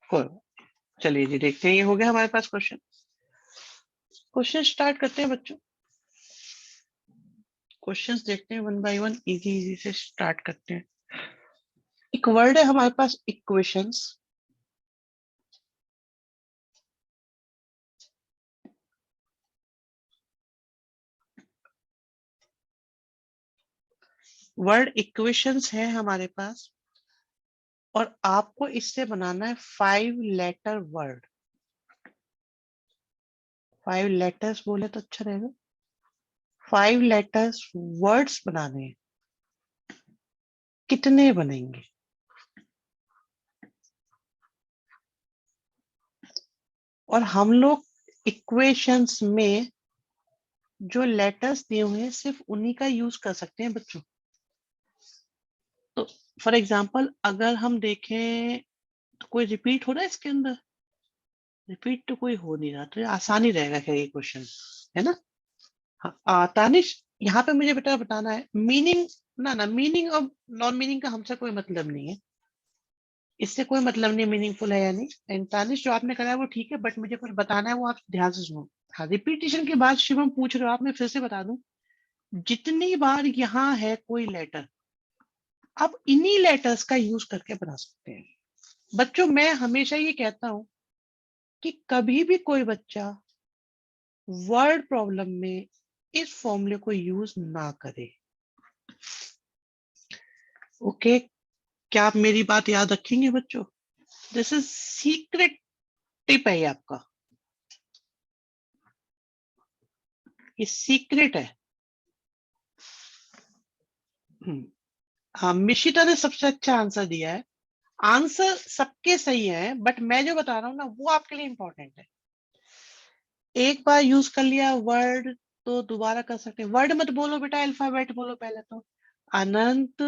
कोई, चलिए जी देखते हैं, ये हो गया हमारे पास क्वेश्चन। क्वेश्चन स्टार्ट करते हैं बच्चों। क्वेश्चंस देखते हैं one by one, easy easy से स्टार्ट करते हैं। एक वर्ड है हमारे पास इक्वेशंस। वर्ड इक्वेशंस है हमारे पास, और आपको इससे बनाना है 5 लेटर वर्ड। 5 लेटर्स बोले तो अच्छा रहेगा। 5 लेटर्स वर्ड्स बनाने हैं। कितने बनेंगे? और हम लोग इक्वेशंस में जो लेटर्स दिए हुए हैं सिर्फ उन्हीं का यूज कर सकते हैं बच्चों। तो फॉर एग्जाम्पल अगर हम देखें तो कोई रिपीट हो रहा है इसके अंदर? रिपीट तो कोई हो नहीं रहा, तो ये आसान ही रहेगा क्या ये क्वेश्चन, है ना? हाँ, तानिश, यहाँ पे मुझे बेटा बताना है मीनिंग। ना मीनिंग और नॉन मीनिंग का हमसे कोई मतलब नहीं है। इससे कोई मतलब नहीं मीनिंगफुल है या नहीं। एंड तानिश जो आपने करा है वो ठीक है, बट मुझे कुछ बताना है, वो आप ध्यान से सुनो। हाँ, रिपीटिशन के बाद शिवम पूछ रहे हो आप, मैं फिर से बता दूं। जितनी बार यहाँ है कोई लेटर, आप इन्हीं लेटर्स का यूज करके बना सकते हैं। बच्चों मैं हमेशा ये कहता हूं कि कभी भी कोई बच्चा वर्ड प्रॉब्लम में इस फॉर्मूले को यूज ना करे। ओके, क्या आप मेरी बात याद रखेंगे बच्चों? दिस इज सीक्रेट टिप है ये आपका, ये सीक्रेट है। हाँ, मिशिता ने सबसे अच्छा आंसर दिया है। आंसर सबके सही है, बट मैं जो बता रहा हूँ ना वो आपके लिए इंपॉर्टेंट है। एक बार यूज कर लिया वर्ड तो दोबारा कर सकते हैं। वर्ड मत बोलो बेटा, अल्फाबेट बोलो पहले तो। अनंत,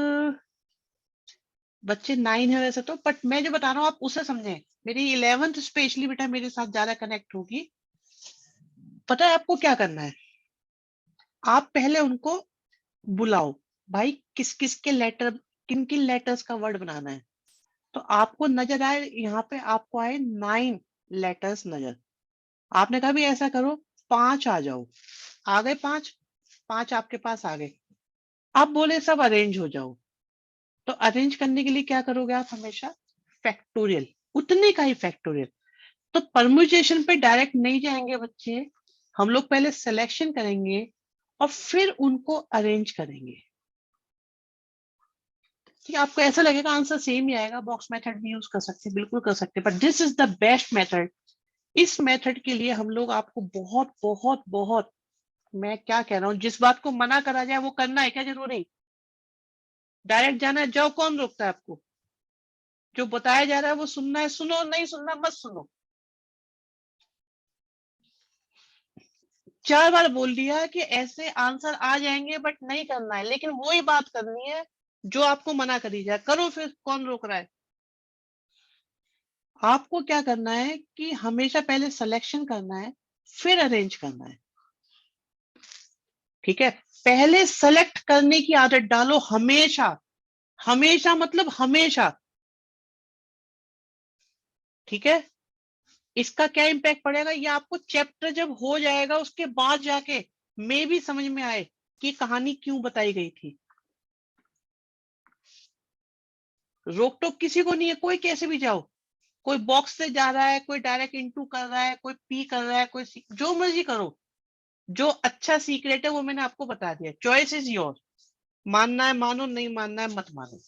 बच्चे 9 है वैसे तो, बट मैं जो बता रहा हूँ आप उसे समझे। मेरी 11th स्पेशली बेटा मेरे साथ ज्यादा कनेक्ट होगी। पता है आपको क्या करना है? आप पहले उनको बुलाओ, भाई किस किस के लेटर, किन किन लेटर्स का वर्ड बनाना है। तो आपको नजर आए यहाँ पे, आपको आए 9 लेटर्स नजर। आपने कहा भी ऐसा करो 5 आ जाओ, आ गए 5। 5 आपके पास आ गए। आप बोले सब अरेंज हो जाओ। तो अरेंज करने के लिए क्या करोगे आप? हमेशा फैक्टोरियल, उतने का ही फैक्टोरियल। तो परम्यूटेशन पे डायरेक्ट नहीं जाएंगे बच्चे, हम लोग पहले सिलेक्शन करेंगे और फिर उनको अरेंज करेंगे। ठीक है, आपको ऐसा लगेगा आंसर सेम ही आएगा, बॉक्स मेथड भी यूज कर सकते हैं, बिल्कुल कर सकते हैं, but this is the best method. इस मेथड के लिए हम लोग आपको बहुत बहुत बहुत, मैं क्या कह रहा हूँ, जिस बात को मना करा जाए वो करना है क्या? जरूरी डायरेक्ट जाना है? जाओ, कौन रोकता है आपको? जो बताया जा रहा है वो सुनना है, सुनो, नहीं सुनना मत सुनो। 4 बार बोल दिया कि ऐसे आंसर आ जाएंगे, बट नहीं करना है, लेकिन वही बात करनी है जो आपको मना करी जाए। करो, फिर कौन रोक रहा है? आपको क्या करना है कि हमेशा पहले सिलेक्शन करना है, फिर अरेंज करना है। ठीक है, पहले सेलेक्ट करने की आदत डालो हमेशा। हमेशा मतलब हमेशा। ठीक है, इसका क्या इम्पैक्ट पड़ेगा, ये आपको चैप्टर जब हो जाएगा उसके बाद जाके मे भी समझ में आए कि कहानी क्यों बताई गई थी। रोक टोक किसी को नहीं है, कोई कैसे भी जाओ। कोई बॉक्स से जा रहा है, कोई डायरेक्ट इनटू कर रहा है, कोई पी कर रहा है, कोई जो मर्जी करो। जो अच्छा सीक्रेट है वो मैंने आपको बता दिया, चॉइस इज योर। मानना है मानो, नहीं मानना है मत मानो।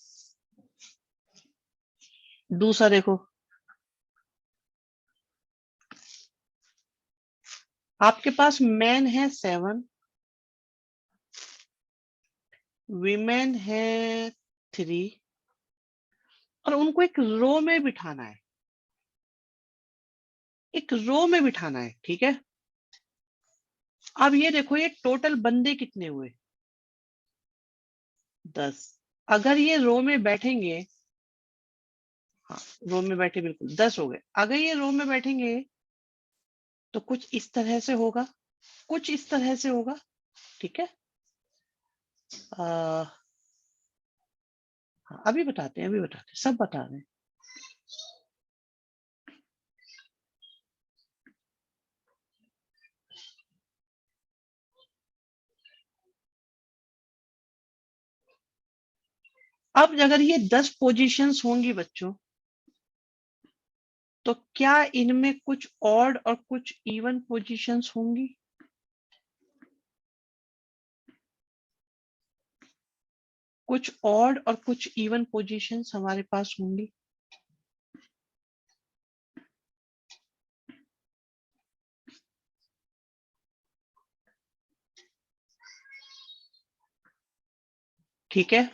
दूसरा देखो, आपके पास मैन है 7, वीमेन है 3, और उनको एक रो में बिठाना है। एक रो में बिठाना है, ठीक है। अब ये देखो, ये टोटल बंदे कितने हुए? 10। अगर ये रो में बैठेंगे, हाँ, रो में बैठे, बिल्कुल 10 हो गए। अगर ये रो में बैठेंगे तो कुछ इस तरह से होगा, कुछ इस तरह से होगा। ठीक है, हाँ, अभी बताते हैं, अभी बताते हैं, सब बता रहे हैं। अब अगर ये 10 पोजीशंस होंगी बच्चों, तो क्या इनमें कुछ ऑड और कुछ इवन पोजीशंस होंगी? कुछ ऑड और कुछ इवन पोजीशंस हमारे पास होंगी। ठीक है,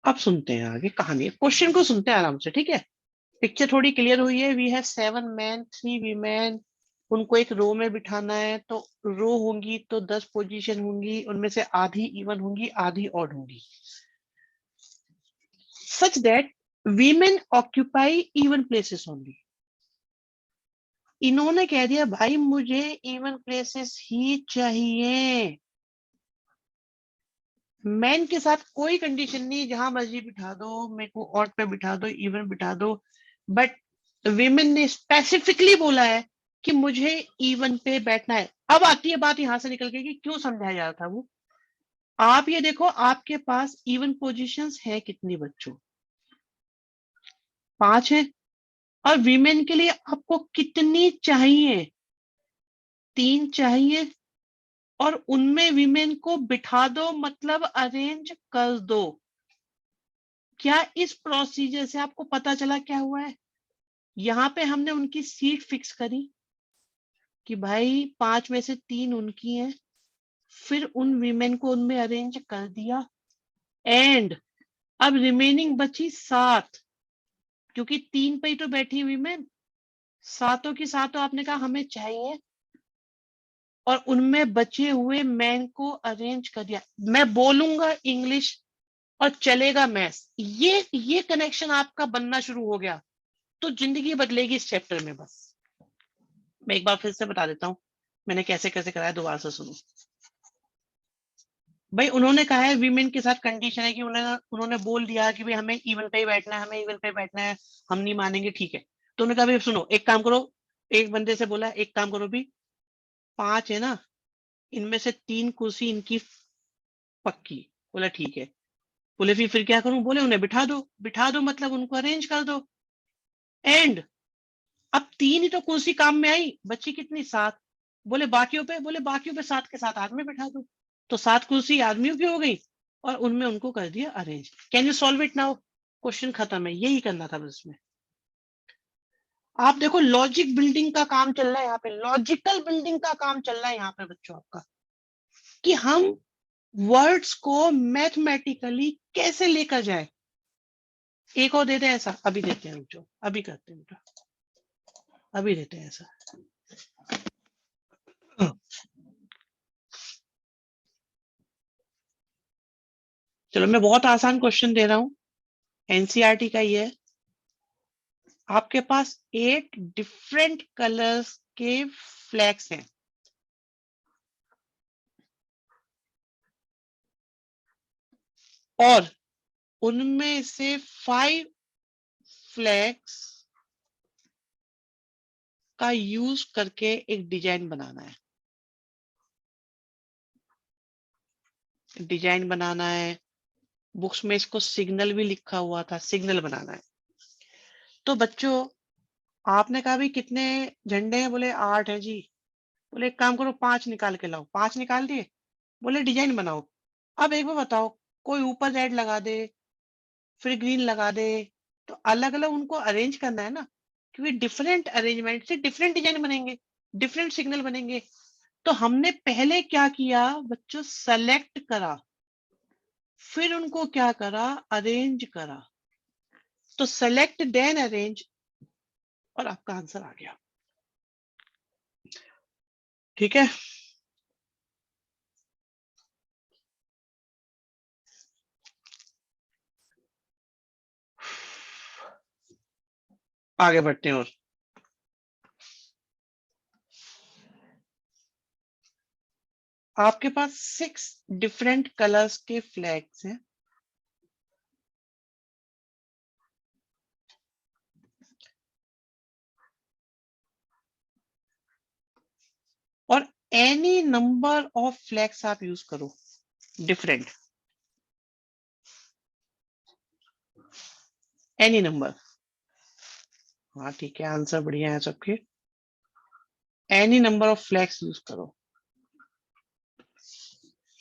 अब सुनते हैं आगे कहानी, क्वेश्चन को सुनते हैं आराम से, ठीक है। पिक्चर थोड़ी क्लियर हुई है। वी हैव 7 मैन 3 वीमेन, उनको एक रो में बिठाना है, तो रो होंगी तो 10 पोजीशन होंगी, उनमें से आधी इवन होंगी आधी ऑड होंगी, such that women occupy even places only. इन्होंने कह दिया भाई मुझे इवन प्लेसेस ही चाहिए, मैन के साथ कोई कंडीशन नहीं, जहां मर्जी बिठा दो, मेरे को ऑड पे बिठा दो, इवन बिठा दो, बट विमेन ने स्पेसिफिकली बोला है कि मुझे इवन पे बैठना है। अब आती है बात यहां से निकल के कि क्यों समझाया जा रहा था वो। आप ये देखो आपके पास इवन पोजीशंस है कितनी बच्चों? 5 है। और वीमेन के लिए आपको कितनी चाहिए? 3 चाहिए। और उनमें वीमेन को बिठा दो, मतलब अरेंज कर दो। क्या इस प्रोसीजर से आपको पता चला क्या हुआ है? यहाँ पे हमने उनकी सीट फिक्स करी कि भाई 5 में से 3 उनकी हैं, फिर उन वीमेन को उनमें अरेंज कर दिया, एंड अब रिमेनिंग बची 7, क्योंकि 3 पे ही तो बैठी वीमेन, सातों की सातों आपने कहा हमें चाहिए, और उनमें बचे हुए मैन को अरेंज कर दिया। मैं बोलूंगा इंग्लिश और चलेगा मैथ्स, ये कनेक्शन आपका बनना शुरू हो गया तो जिंदगी बदलेगी इस चैप्टर में। बस मैं एक बार फिर से बता देता हूँ मैंने कैसे कैसे कराया, दोबारा से सुनो। भाई उन्होंने कहा है वीमेन के साथ कंडीशन है कि उन्होंने बोल दिया कि भाई हमें इवन पे ही बैठना है, हमें इवन पे बैठना है, हम नहीं मानेंगे, ठीक है। तो उन्होंने कहा भाई सुनो एक काम करो, एक बंदे से बोला एक काम करो भी, 5 है ना, इनमें से 3 कुर्सी इनकी पक्की। बोला ठीक है। बोले फिर क्या करूं? बोले उन्हें बिठा दो, बिठा दो मतलब उनको अरेंज कर दो, एंड अब 3 ही तो कुर्सी काम में आई, बच्ची कितनी? 7। बोले बाकियों पे? बोले बाकियों पे 7 के साथ आदमी बिठा दो, तो 7 कुर्सी आदमियों की हो गई, और उनमें उनको कर दिया arrange. Can you solve it now? Question खत्म है, यही करना था बस में। आप देखो लॉजिक बिल्डिंग का काम चल रहा है यहाँ पे, लॉजिकल बिल्डिंग का काम चल रहा है यहाँ पे बच्चों आपका, कि हम वर्ड्स को मैथमेटिकली कैसे लेकर जाए। एक और देते हैं ऐसा, अभी देते हैं बच्चों, अभी करते हैं बेटा, अभी देते हैं ऐसा। चलो मैं बहुत आसान क्वेश्चन दे रहा हूं, एनसीईआरटी का ही है। आपके पास 8 डिफरेंट कलर्स के फ्लैग्स हैं, और उनमें से 5 फ्लैग्स का यूज करके एक डिजाइन बनाना है। डिजाइन बनाना है, बुक्स में इसको सिग्नल भी लिखा हुआ था, सिग्नल बनाना है। तो बच्चों आपने कहा भी कितने झंडे हैं? बोले 8 है जी। बोले एक काम करो 5 निकाल के लाओ, 5 निकाल दिए। बोले डिजाइन बनाओ। अब एक बार बताओ, कोई ऊपर रेड लगा दे, फिर ग्रीन लगा दे, तो अलग अलग उनको अरेंज करना है ना, क्योंकि डिफरेंट अरेंजमेंट से डिफरेंट डिजाइन बनेंगे, डिफरेंट सिग्नल बनेंगे। तो हमने पहले क्या किया बच्चों? सेलेक्ट करा, फिर उनको क्या करा? अरेंज करा। तो सेलेक्ट देन अरेंज, और आपका आंसर आ गया। ठीक है, आगे बढ़ते हैं। और आपके पास 6 डिफरेंट कलर्स के फ्लैग्स हैं, और एनी नंबर ऑफ फ्लैग्स आप यूज करो डिफरेंट, एनी नंबर। हाँ ठीक है, आंसर बढ़िया है सबके। Any number of flags use करो।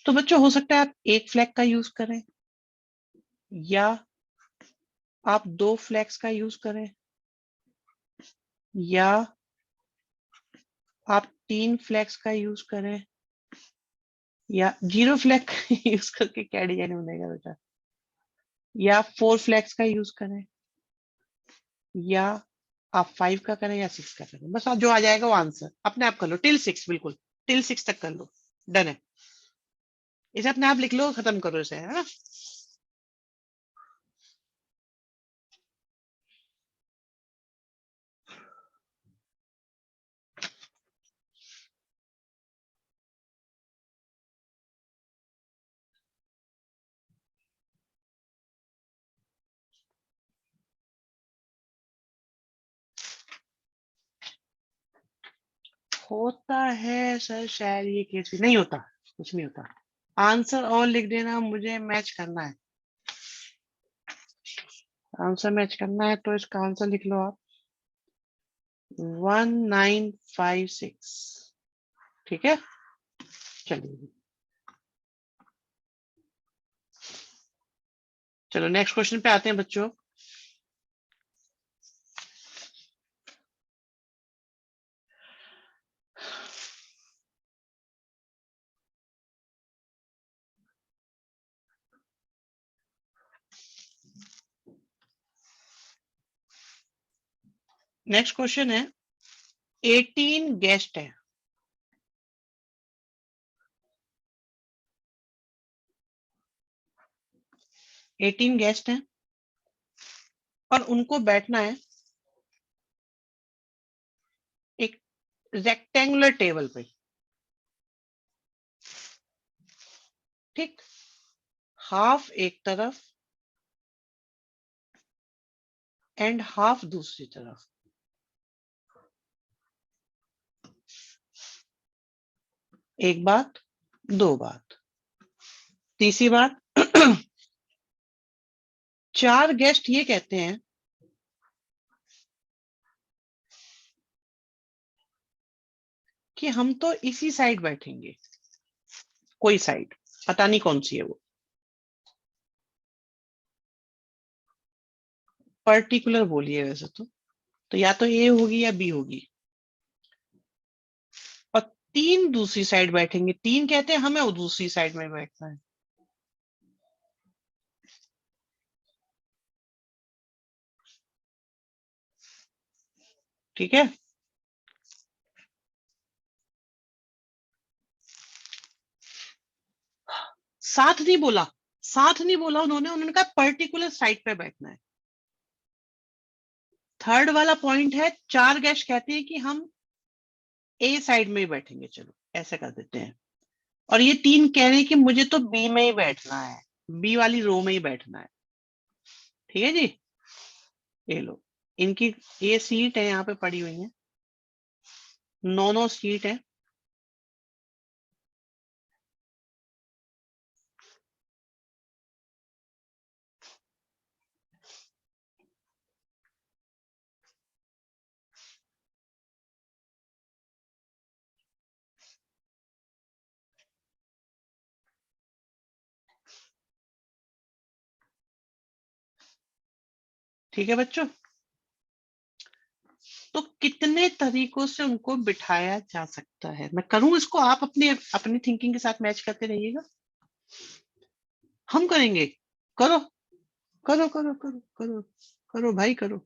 तो बच्चों हो सकता है आप एक फ्लैग का यूज करें, या आप दो फ्लैग्स का यूज करें, या आप तीन फ्लैग्स का यूज करें, या जीरो फ्लैग का यूज करके क्या डिजाइन बनेगा बेटा, या फोर फ्लैग्स का यूज करें, या आप फाइव का करें या सिक्स का करें। बस जो आ जाएगा वो आंसर अपने आप कर लो, टिल सिक्स, बिल्कुल टिल सिक्स तक कर लो। डन है, इसे अपने आप लिख लो, खत्म करो इसे, है ना। होता है सर, शायद ये केस भी नहीं होता, कुछ नहीं होता। आंसर और लिख देना, मुझे मैच करना है, आंसर मैच करना है, तो इसका आंसर लिख लो आप 1956। ठीक है, चलिए चलो नेक्स्ट क्वेश्चन पे आते हैं बच्चों। नेक्स्ट क्वेश्चन है, 18 गेस्ट है, 18 गेस्ट हैं और उनको बैठना है एक रेक्टेंगुलर टेबल पे। ठीक, हाफ एक तरफ एंड हाफ दूसरी तरफ। एक बात, दो बात, तीसरी बात, चार गेस्ट ये कहते हैं कि हम तो इसी साइड बैठेंगे, कोई साइड, पता नहीं कौन सी है वो, पर्टिकुलर बोलिए वैसे तो या तो ए होगी या बी होगी। और तीन दूसरी साइड बैठेंगे, तीन कहते हैं हमें वो दूसरी साइड में बैठना है। ठीक है, साथ नहीं बोला, साथ नहीं बोला उन्होंने, उन्होंने कहा पर्टिकुलर साइड पे बैठना है। थर्ड वाला पॉइंट है, चार गेस्ट कहते हैं कि हम ए साइड में ही बैठेंगे, चलो ऐसे कर देते हैं। और ये तीन कह रहे हैं कि मुझे तो बी में ही बैठना है, बी वाली रो में ही बैठना है। ठीक है जी, ये लो, इनकी ये सीट है यहाँ पे पड़ी हुई है, नौ नौ सीट है। ठीक है बच्चों, तो कितने तरीकों से उनको बिठाया जा सकता है, मैं करूं इसको, आप अपने अपनी थिंकिंग के साथ मैच करते रहिएगा। हम करेंगे, करो करो करो करो करो, करो भाई करो।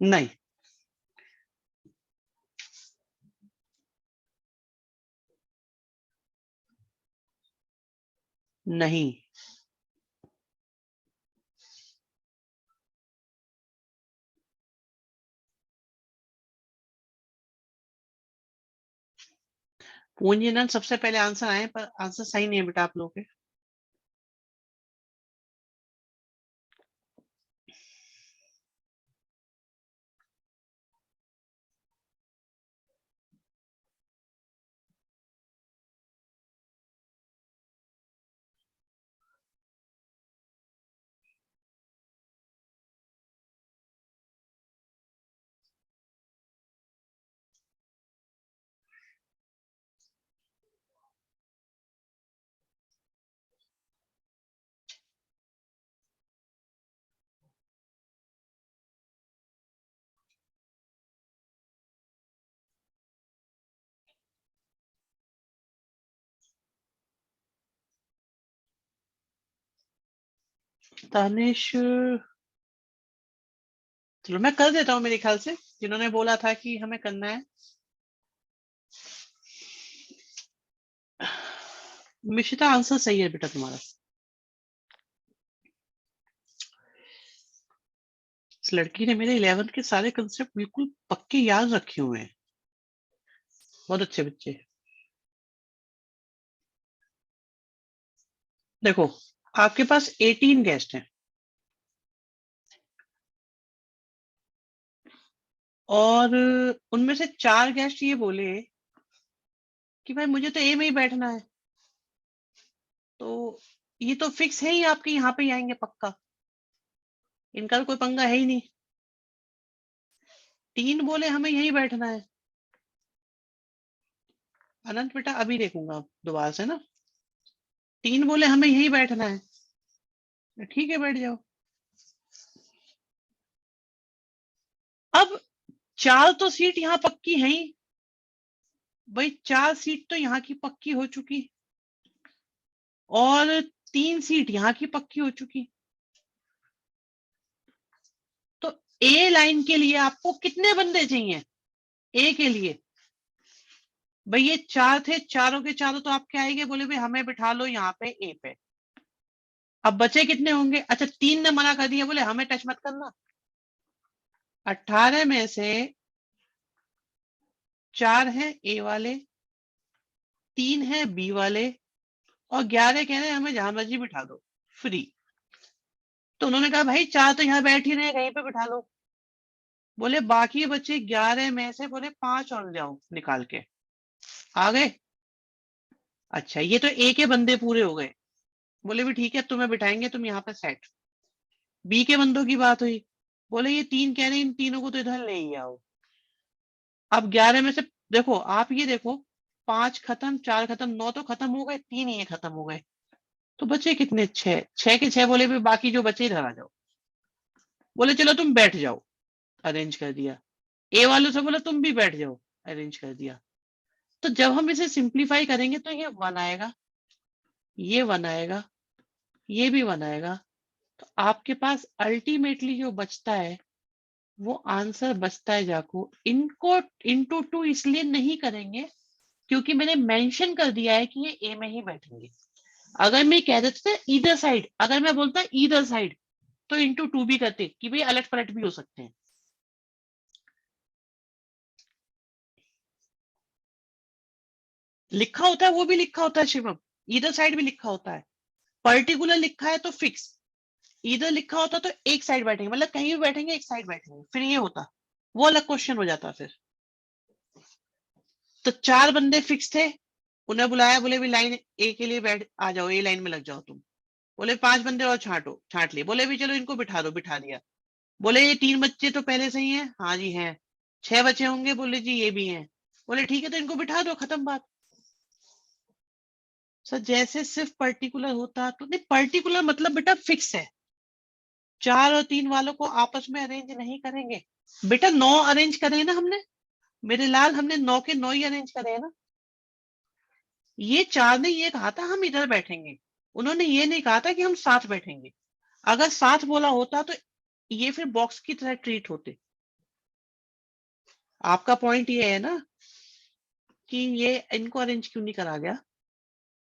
नहीं, नहीं, पूंजीनन सबसे पहले आंसर आए, पर आंसर सही नहीं है बेटा आप लोगों के। तनिष, चलो मैं कर देता हूँ मेरे ख्याल से, जिन्होंने बोला था कि हमें करना है। मिशिता, आंसर सही है बेटा तुम्हारा। इस लड़की ने मेरे 11th के सारे कंसेप्ट बिल्कुल पक्के याद रखे हुए हैं। बहुत अच्छे बच्चे। देखो, आपके पास 18 गेस्ट हैं और उनमें से 4 गेस्ट ये बोले कि भाई मुझे तो ए में ही बैठना है, तो ये तो फिक्स है ही, आपके यहाँ पे ही आएंगे पक्का, इनका तो कोई पंगा है ही नहीं। 3 बोले हमें यहीं बैठना है। अनंत बेटा अभी देखूंगा दोबारा से ना। 3 बोले हमें यहीं बैठना है, ठीक है बैठ जाओ। अब 4 तो सीट यहाँ पक्की है ही भाई, 4 सीट तो यहाँ की पक्की हो चुकी और 3 सीट यहाँ की पक्की हो चुकी। तो ए लाइन के लिए आपको कितने बंदे चाहिए ए के लिए? भाई ये 4 थे, चारों के चारों तो आपके आएंगे, बोले भाई हमें बिठा लो यहाँ पे ए पे। अब बचे कितने होंगे? अच्छा, 3 ने मना कर दिया, बोले हमें टच मत करना। 18 में से 4 हैं ए वाले, 3 हैं बी वाले और 11 कह रहे हैं हमें जहां मर्जी बिठा दो, फ्री। तो उन्होंने कहा भाई 4 तो यहाँ बैठ ही रहे, कहीं पे बिठा लो। बोले बाकी बच्चे 11 में से बोले 5 और जाओ निकाल के। आ गए? अच्छा, ये तो ए के बंदे पूरे हो गए। बोले भी ठीक है, तुम्हें बिठाएंगे, तुम यहाँ पे सेट। बी के बंदों की बात हुई, बोले ये 3 कह रहे हैं, इन तीनों को तो इधर ले ही आओ। अब 11 में से देखो, आप ये देखो, 5 खत्म, 4 खत्म, 9 तो खत्म हो गए, 3 ये खत्म हो गए। तो बचे कितने? 6। 6 के 6 बोले भी बाकी जो बचे इधर आ जाओ। बोले चलो तुम बैठ जाओ, अरेंज कर दिया। ए वालों से बोला तुम भी बैठ जाओ, अरेंज कर दिया। तो जब हम इसे सिंप्लीफाई करेंगे तो ये 1 आएगा, ये 1 आएगा, ये भी 1 आएगा। तो आपके पास अल्टीमेटली जो बचता है वो आंसर बचता है जाको। इनको इनटू 2 इसलिए नहीं करेंगे क्योंकि मैंने मेंशन कर दिया है कि ये ए में ही बैठेंगे। अगर मैं कह देता ईदर साइड, अगर मैं बोलता ईदर साइड, तो इनटू 2 भी करते कि भाई अलट पलट भी हो सकते हैं। लिखा होता है, वो भी लिखा होता है शिवम, इधर साइड भी लिखा होता है। पर्टिकुलर लिखा है तो फिक्स, इधर लिखा होता तो एक साइड बैठेंगे, मतलब कहीं भी बैठेंगे एक साइड बैठेंगे, फिर ये होता, वो अलग क्वेश्चन हो जाता फिर। तो 4 बंदे फिक्स थे, उन्हें बुलाया, बोले भी लाइन ए के लिए बैठ आ जाओ, ए लाइन में लग जाओ तुम। बोले 5 बंदे और छांटो, छांट लिए। बोले भी चलो इनको बिठा दो, बिठा दिया। बोले ये 3 बच्चे तो पहले से ही हैं, हाँ जी हैं। 6 बच्चे होंगे, बोले जी ये भी हैं। बोले ठीक है तो इनको बिठा दो, खत्म बात। सर जैसे सिर्फ पर्टिकुलर होता तो नहीं, पर्टिकुलर मतलब बेटा फिक्स है, 4 और 3 वालों को आपस में अरेंज नहीं करेंगे। बेटा 9 अरेंज करे ना हमने, मेरे लाल, हमने 9 के 9 ही अरेंज करे हैं ना। ये 4 ने ये कहा था हम इधर बैठेंगे, उन्होंने ये नहीं कहा था कि हम साथ बैठेंगे। अगर साथ बोला होता तो ये फिर बॉक्स की तरह ट्रीट होते। आपका पॉइंट ये है ना कि ये इनको अरेंज क्यों नहीं करा गया।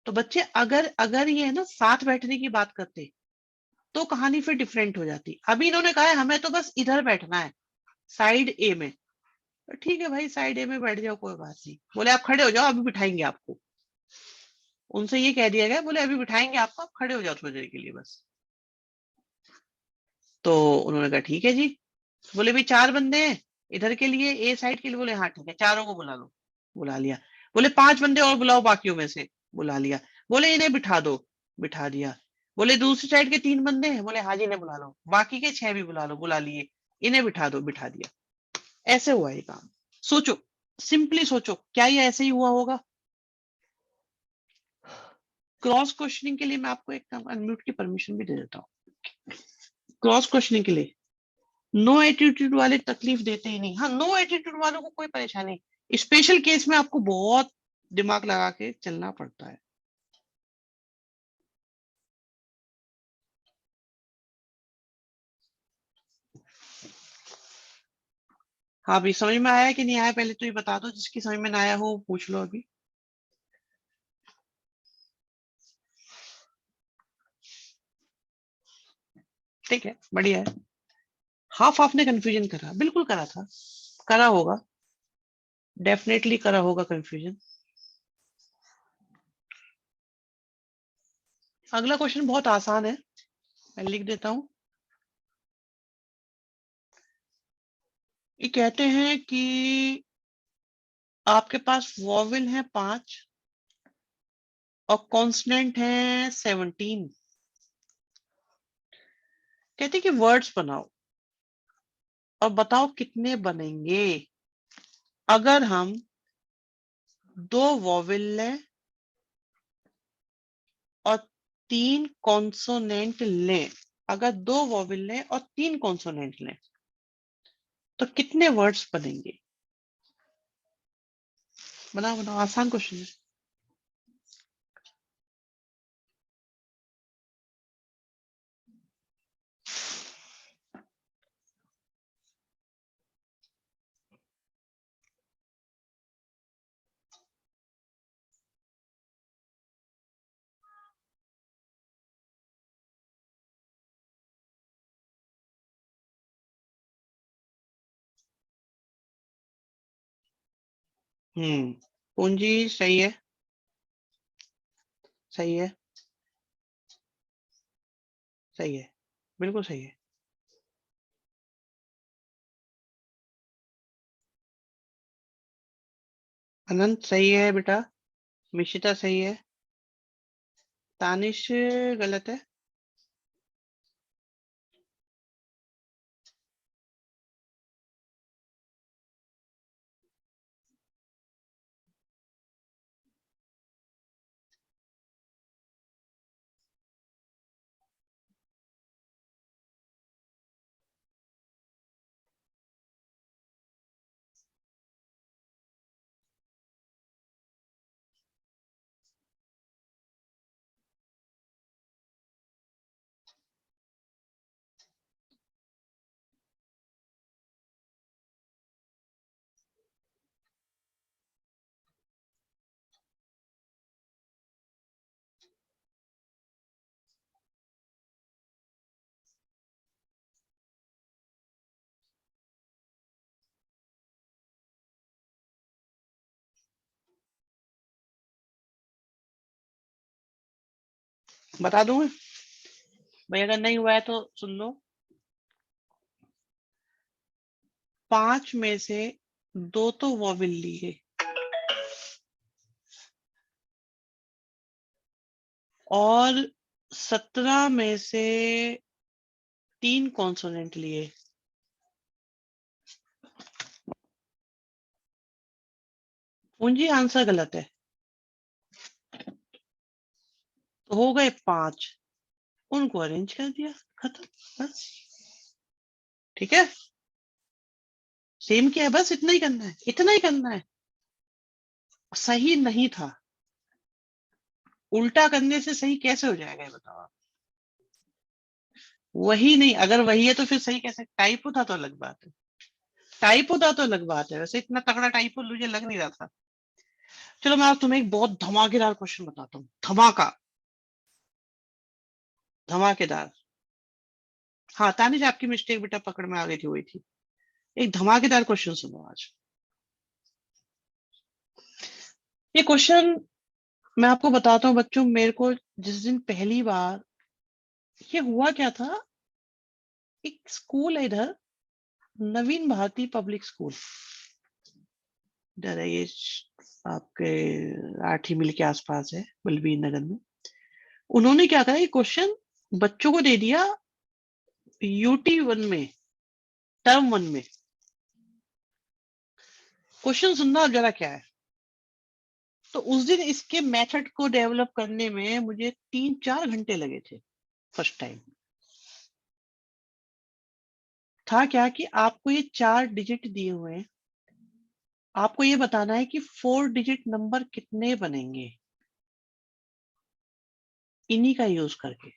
तो बच्चे अगर अगर ये है ना साथ बैठने की बात करते तो कहानी फिर डिफरेंट हो जाती। अभी इन्होंने कहा है हमें तो बस इधर बैठना है, साइड ए में। तो ठीक है भाई, साइड ए में बैठ जाओ, कोई बात नहीं। बोले आप खड़े हो जाओ, अभी बिठाएंगे आपको। उनसे ये कह दिया गया, बोले अभी बिठाएंगे आपको, आप खड़े हो जाओ थोड़ी देर के लिए बस। तो उन्होंने कहा ठीक है जी। बोले भाई 4 बंदे हैं इधर के लिए, ए साइड के लिए। बोले हाँ ठीक है, चारों को बुला लो। बुला लिया। बोले 5 बंदे और बुलाओ बाकियों में से। बुला लिया। बोले इन्हें बिठा दो। बिठा दिया। बोले दूसरी साइड के 3 बंदे हैं। बोले हाँ जी इन्हें बुला लो। बाकी के 6 भी बुला लो। बुला लिए। इन्हें बिठा दो। बिठा दिया। ऐसे हुआ ये काम। सोचो, सिंपली सोचो, क्या ये ऐसे ही हुआ होगा? क्रॉस क्वेश्चनिंग के लिए मैं आपको एक अनम्यूट की परमिशन भी दे देता हूँ। क्रॉस क्वेश्चनिंग के लिए नो एटीट्यूड वाले तकलीफ देते ही नहीं। हाँ, नो एटीट्यूड वालों को कोई परेशानी नहीं। स्पेशल केस में आपको बहुत दिमाग लगा के चलना पड़ता है। हाँ, अभी समझ में आया कि नहीं आया? पहले तो ये बता दो, जिसकी समझ में ना आया हो पूछ लो अभी। ठीक है, बढ़िया है। हाफ हाफ ने कंफ्यूजन करा, बिल्कुल करा था, करा होगा, डेफिनेटली करा होगा कंफ्यूजन। अगला क्वेश्चन बहुत आसान है, मैं लिख देता हूं। ये कहते हैं कि आपके पास वॉवेल है 5 और कॉन्सनेंट है 17। कहते हैं कि वर्ड्स बनाओ और बताओ कितने बनेंगे अगर हम 2 वॉवेल लें और 3 कॉन्सोनेंट लें। अगर 2 वॉवेल लें और 3 कॉन्सोनेंट लें तो कितने वर्ड्स बनेंगे? बनाओ बनाओ, आसान क्वेश्चन है। पूंजी सही है, सही है, सही है, बिल्कुल सही है। अनंत सही है बेटा। मिशिता सही है। तानिश गलत है। बता दूं मैं? भाई अगर नहीं हुआ है तो सुन लो। 5 में से 2 तो वॉवेल लिए और 17 में से 3 कॉन्सोनेंट लिए। पूंजी आंसर गलत है। तो हो गए 5, उनको अरेंज कर दिया, खत्म, बस। ठीक है, सेम किया है, बस इतना ही करना है, इतना ही करना है। सही नहीं था, उल्टा करने से सही कैसे हो जाएगा ये बताओ आप? वही नहीं, अगर वही है तो फिर सही कैसे? टाइप था तो अलग बात है। टाइप होता तो अलग बात है, वैसे इतना तगड़ा टाइप मुझे लग नहीं रहा था। चलो मैं आज तुम्हें एक बहुत धमाकेदार क्वेश्चन बताता हूँ, धमाकेदार। हाँ तानिश, आपकी मिस्टेक बेटा पकड़ में आ गई थी, वही थी। एक धमाकेदार क्वेश्चन सुनो आज। ये क्वेश्चन मैं आपको बताता हूँ बच्चों, मेरे को जिस दिन पहली बार ये हुआ क्या था, एक स्कूल है इधर, नवीन भारती पब्लिक स्कूल, इधर है ये आपके आठी मील के आसपास है, बलबीर नगर में। उन्होंने क्या करा, ये क्वेश्चन बच्चों को दे दिया यूटी 1 में, टर्म 1 में। क्वेश्चन सुनना जरा क्या है। तो उस दिन इसके मेथड को डेवलप करने में मुझे 3-4 घंटे लगे थे। फर्स्ट टाइम था क्या कि आपको ये 4 डिजिट दिए हुए हैं, आपको ये बताना है कि 4 डिजिट नंबर कितने बनेंगे इन्हीं का यूज करके।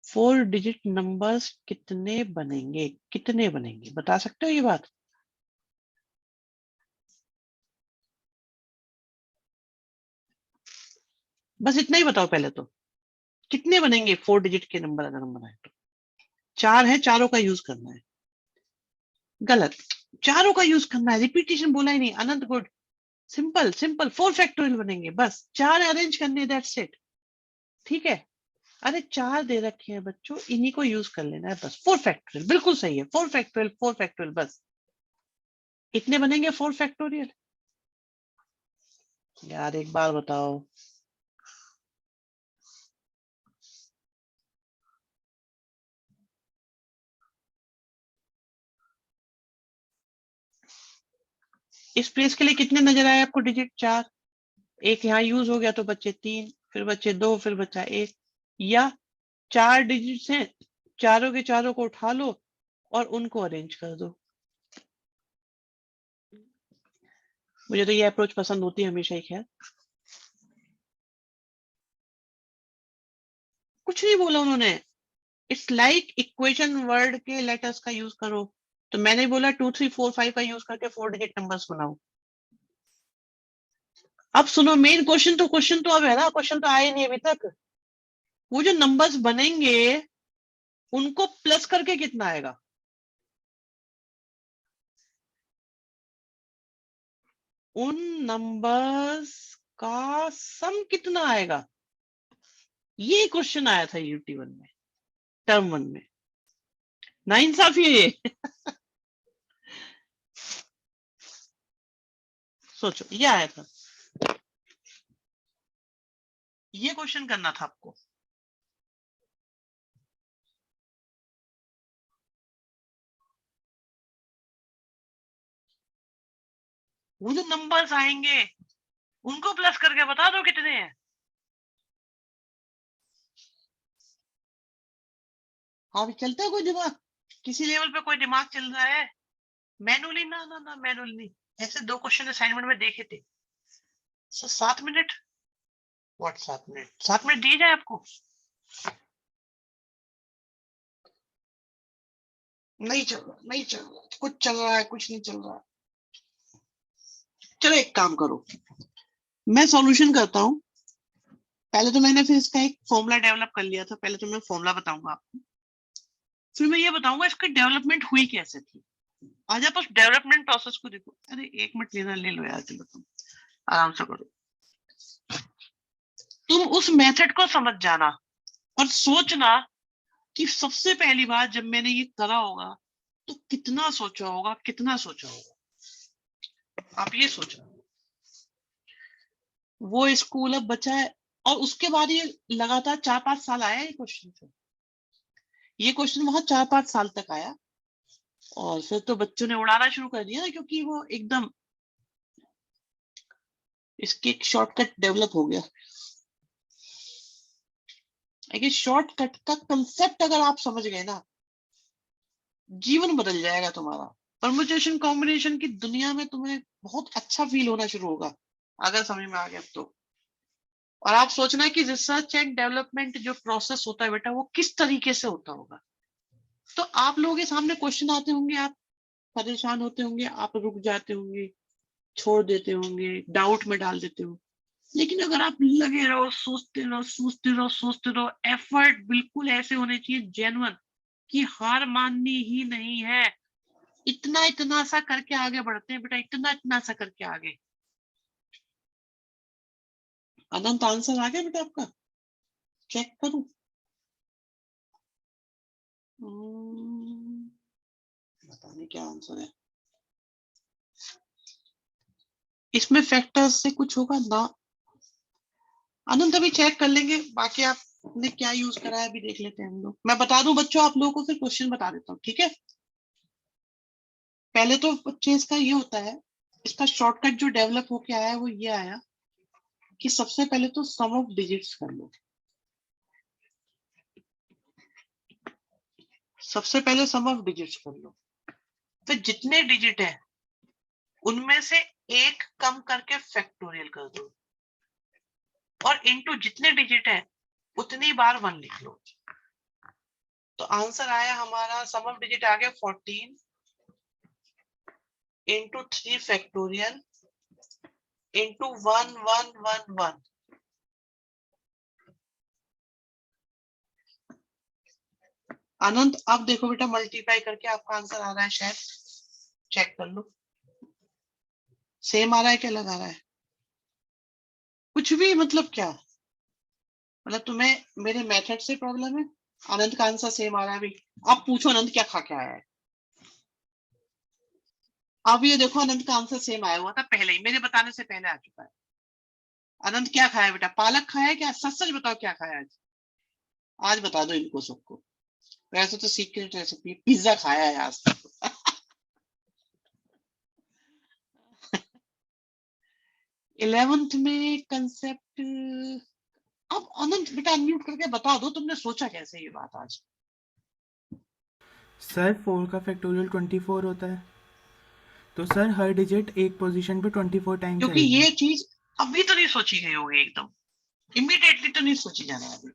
4 डिजिट नंबर्स कितने बनेंगे बता सकते हो ये बात? बस इतना ही बताओ पहले तो, कितने बनेंगे 4 डिजिट के नंबर अगर हम बनाए तो? 4 है, चारों का यूज करना है। गलत, चारों का यूज करना है, रिपीटेशन बोला ही नहीं। अनंत गुड, सिंपल सिंपल 4 फैक्टोरियल बनेंगे, बस 4 अरेंज करने, दैट्स इट। ठीक है, अरे 4 दे रखे हैं बच्चों, इन्हीं को यूज कर लेना है बस। 4 फैक्टोरियल बिल्कुल सही है, 4 फैक्टोरियल 4 फैक्टोरियल बस इतने बनेंगे 4 फैक्टोरियल। यार एक बार बताओ। इस प्लेस के लिए कितने नजर आए आपको डिजिट? 4। एक यहाँ यूज हो गया तो बच्चे 3, फिर बच्चे 2, फिर बचा 1। या 4 डिजिट्स हैं, चारों के चारों को उठा लो और उनको अरेंज कर दो। मुझे तो ये अप्रोच पसंद होती है हमेशा ही। खैर कुछ नहीं बोला उन्होंने, इट्स लाइक इक्वेशन वर्ड के लेटर्स का यूज करो। तो मैंने बोला 2 3 4 5 का यूज करके 4 डिजिट नंबर्स बनाओ। अब सुनो, मेन क्वेश्चन तो अब है ना, क्वेश्चन तो आया नहीं अभी तक। वो जो नंबर्स बनेंगे उनको प्लस करके कितना आएगा? उन नंबर्स का सम कितना आएगा? ये क्वेश्चन आया था यूटी 1 में, टर्म 1 में। नाइंसाफी है ये। सोचो, ये आया था, ये क्वेश्चन करना था आपको। वो जो नंबर्स आएंगे उनको प्लस करके बता दो कितने हैं। हाँ अभी चलता है कोई दिमाग, किसी लेवल पे कोई दिमाग चल रहा है? मैनुअली ना ना ना, मैनुअली नहीं। ऐसे 2 क्वेश्चन असाइनमेंट में देखे थे। 7 मिनट, व्हाट 7 मिनट? 7 मिनट दिए जाए आपको? नहीं चल रहा, नहीं चल रहा, कुछ चल रहा है, कुछ नहीं चल रहा। चलो एक काम करो, मैं सॉल्यूशन करता हूँ। पहले तो मैंने फिर इसका एक फॉर्मूला डेवलप कर लिया था, पहले तो मैं फॉर्मूला बताऊंगा आपको, फिर मैं ये बताऊंगा इसकी डेवलपमेंट हुई कैसे थी। आज आप उस डेवलपमेंट प्रोसेस को देखो। अरे 1 मिनट लेना ले लो यार, चलो तुम आराम से करो। तुम उस मेथड को समझ जाना और सोचना कि सबसे पहली बार जब मैंने ये करा होगा तो कितना सोचा होगा, कितना सोचा होगा। आप ये सोचो, वो स्कूल अब बचा है और उसके बाद ये लगातार 4-5 साल आया ये क्वेश्चन। ये क्वेश्चन वहां 4-5 साल तक आया और फिर तो बच्चों ने उड़ाना शुरू कर दिया ना, क्योंकि वो एकदम इसके एक शॉर्टकट डेवलप हो गया। लेकिन शॉर्टकट का कंसेप्ट अगर आप समझ गए ना, जीवन बदल जाएगा तुम्हारा। परमुटेशन कॉम्बिनेशन की दुनिया में तुम्हें बहुत अच्छा फील होना शुरू होगा अगर समझ में आ गया तो। और आप सोचना कि रिसर्च एंड डेवलपमेंट जो प्रोसेस होता है बेटा, वो किस तरीके से होता होगा। तो आप लोगों के सामने क्वेश्चन आते होंगे, आप परेशान होते होंगे, आप रुक जाते होंगे, छोड़ देते होंगे, डाउट में डाल देते हो। लेकिन अगर आप लगे रहो, सोचते रहो, सोचते रहो, सोचते रहो, एफर्ट बिल्कुल ऐसे होने चाहिए जेन्युइन कि हार माननी ही नहीं है। इतना इतना सा करके आगे बढ़ते हैं बेटा, इतना इतना सा करके आगे। अनंत आंसर आ गया बेटा आपका? चेक करूं? पता नहीं क्या आंसर है इसमें, फैक्टर्स से कुछ होगा ना? अनंत अभी चेक कर लेंगे, बाकी आपने क्या यूज करा है अभी देख लेते हैं हम लोग। मैं बता दूं बच्चों आप लोगों को, फिर क्वेश्चन बता देता हूँ, ठीक है? पहले तो बच्चे इसका ये होता है, इसका शॉर्टकट जो डेवलप होके आया है वो ये आया कि सबसे पहले तो सम ऑफ डिजिट्स कर लो। सबसे पहले सम ऑफ डिजिट्स कर लो, फिर जितने डिजिट है उनमें से एक कम करके फैक्टोरियल कर दो, और इनटू जितने डिजिट है उतनी बार 1 लिख लो। तो आंसर आया हमारा, सम ऑफ डिजिट आ गया 14 इंटू 3 फैक्टोरियल इंटू 1 1 1 1। अनंत अब देखो बेटा, मल्टीप्लाई करके आपका आंसर आ रहा है शायद, चेक कर लो। सेम आ रहा है क्या अलग आ रहा है? कुछ भी मतलब क्या, मतलब तुम्हें मेरे मेथड से प्रॉब्लम है? अनंत का आंसर सेम आ रहा है भाई। अब पूछो अनंत क्या खा के आया है। अब ये देखो अनंत का आंसर सेम आया हुआ था पहले ही, मेरे बताने से पहले आ चुका है। अनंत क्या खाया बेटा? पालक खाया है क्या? सच सच बताओ क्या खाया आज? आज बता दो इनको सबको। वैसे तो सीक्रेट रेसिपी, पिज्जा खाया है आज तक। 11th में कंसेप्ट। अब अनंत बेटा अनम्यूट करके बता दो, तुमने सोचा कैसे ये बात आज? सर 4 का फैक्टोरियल 24 होता है, तो सर हर डिजिट एक पोजीशन पे 24 टाइम क्योंकि चलेगी। ये चीज अभी तो नहीं सोची गई होगी एकदम, इमीडिएटली तो नहीं सोची जाने वाली।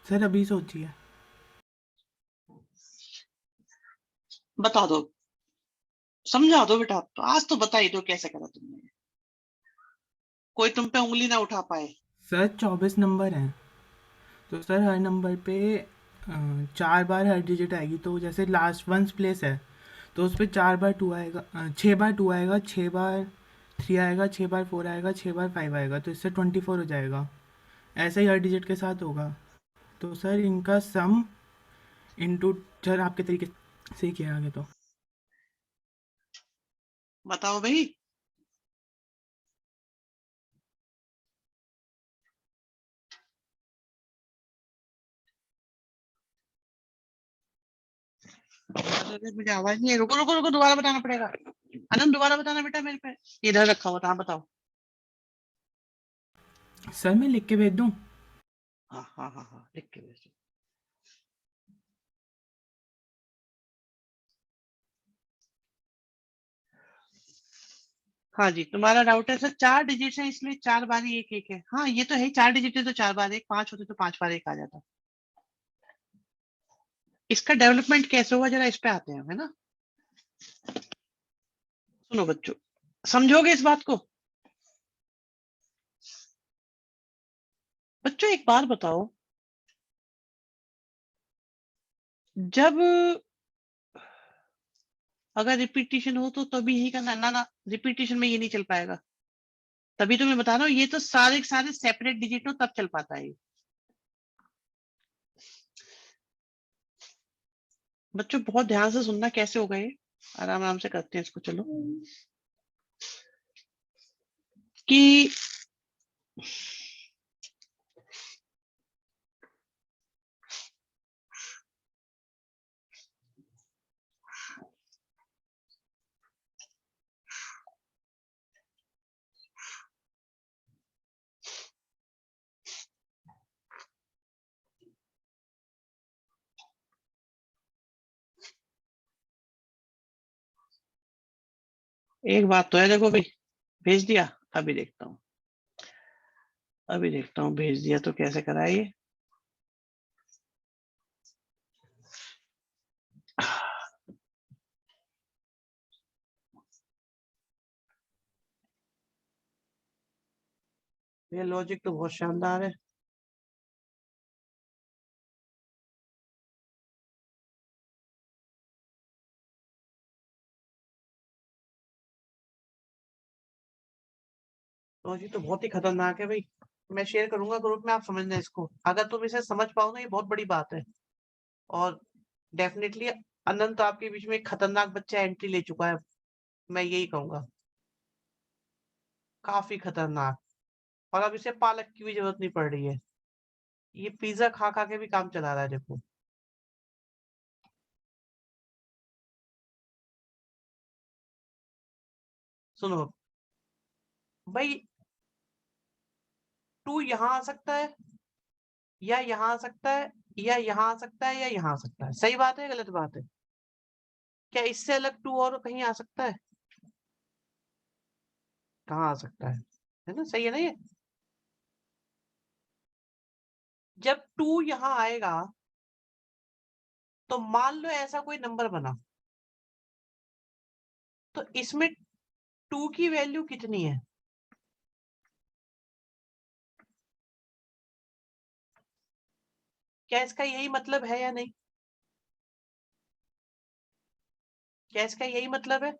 सर अभी सोचिए। बता दो, समझा दो बेटा, तो आज तो बता ही दो कैसे करा तुमने, कोई तुम पे उंगली ना उठा पाए। सर 24 नंबर हैं, तो सर हर नंबर पे 4 बार हर डिजिट आएगी, तो जैसे लास्ट वंस प्लेस है तो उस पर 4 बार 2 आएगा, 6 बार 2 आएगा, 6 बार 3 आएगा, 6 बार 4 आएगा, 6 बार 5 आएगा, तो इससे 24 हो जाएगा। ऐसे ही हर डिजिट के साथ होगा। तो सर इनका सम इंटू, सर आपके तरीके से ही किया आगे तो। बताओ भाई। अरे मुझे आवाज नहीं है, रुको रुको रुको, दोबारा बताना पड़ेगा। अनंत दोबारा बताना बेटा, मेरे पे इधर रखा हुआ था, बताओ। सर मैं लिख के भेज दूँ? हाँ हाँ हाँ हाँ, लिख के भेजो। हाँ जी, तुम्हारा डाउट है सर, 4 डिजिट है इसलिए 4 बार ही एक एक है। हाँ ये तो है, 4 डिजिट है तो 4 बार एक, 5 होते तो 5 बार एक आ जाता। इसका डेवलपमेंट कैसे हुआ जरा इस पे आते हैं, है ना? सुनो बच्चों, समझोगे इस बात को? बच्चों एक बात बताओ, जब अगर रिपीटिशन हो तो तभी यही करना, ना ना रिपीटिशन में ये नहीं चल पाएगा। तभी तो मैं बता रहा हूँ, ये तो सारे के सारे सेपरेट डिजिट हो तब चल पाता है ये। बच्चों बहुत ध्यान से सुनना, कैसे होगा ये, आराम आराम से करते हैं इसको, चलो। कि एक बात तो है, देखो भाई, भेज दिया। अभी देखता हूँ, अभी देखता हूँ भेज दिया तो कैसे करा ये। ये लॉजिक तो बहुत शानदार है। लॉजिक तो बहुत ही खतरनाक है भाई। मैं शेयर करूंगा ग्रुप में, आप समझना इसको। अगर तुम इसे समझ पाओ ना, ये बहुत बड़ी बात है। और डेफिनेटली अनंत आपके बीच में एक खतरनाक बच्चा एंट्री ले चुका है, मैं यही कहूंगा। काफी खतरनाक। और अब इसे पालक की भी जरूरत नहीं पड़ रही है। ये पिज्जा खा खा के भी काम चला रहा है, देखो। सुनो भाई, टू यहाँ आ सकता है, या यहाँ आ सकता है, या यहाँ आ सकता है, या यहाँ आ सकता है। सही बात है, गलत बात है? क्या इससे अलग टू और कहीं आ सकता है? कहाँ आ सकता है ना? सही है ना ये? जब टू यहाँ आएगा तो मान लो ऐसा कोई नंबर बना, तो इसमें टू की वैल्यू कितनी है? क्या इसका यही मतलब है या नहीं? क्या इसका यही मतलब है?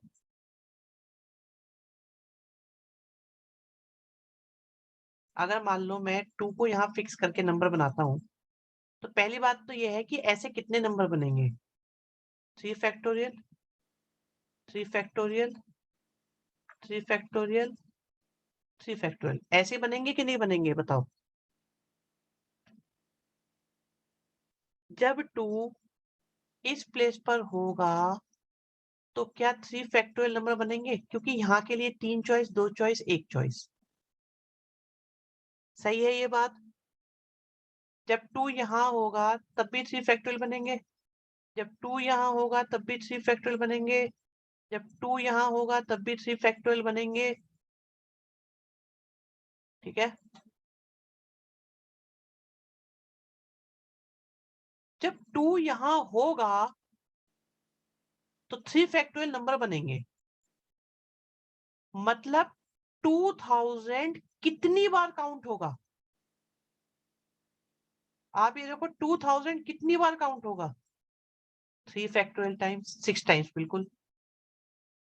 अगर मान लो मैं टू को यहाँ फिक्स करके नंबर बनाता हूँ, तो पहली बात तो ये है कि ऐसे कितने नंबर बनेंगे? 3 फैक्टोरियल, 3 फैक्टोरियल, 3 फैक्टोरियल, 3 फैक्टोरियल, ऐसे बनेंगे कि नहीं बनेंगे, बताओ? जब टू इस प्लेस पर होगा तो क्या 3 फैक्टोरियल नंबर बनेंगे? क्योंकि यहाँ के लिए 3 चॉइस, 2 चॉइस, 1 चॉइस। सही है ये बात? जब टू यहाँ होगा तब भी 3 फैक्टोरियल बनेंगे, जब टू यहाँ होगा तब भी 3 फैक्टोरियल बनेंगे, जब टू यहाँ होगा तब भी 3 फैक्टोरियल बनेंगे। ठीक है? जब टू यहाँ होगा तो 3 फैक्टोरियल नंबर बनेंगे। मतलब 2000 कितनी बार काउंट होगा? आप ये देखो, 2000 कितनी बार काउंट होगा? 3 फैक्टोरियल टाइम्स, 6 टाइम्स, बिल्कुल।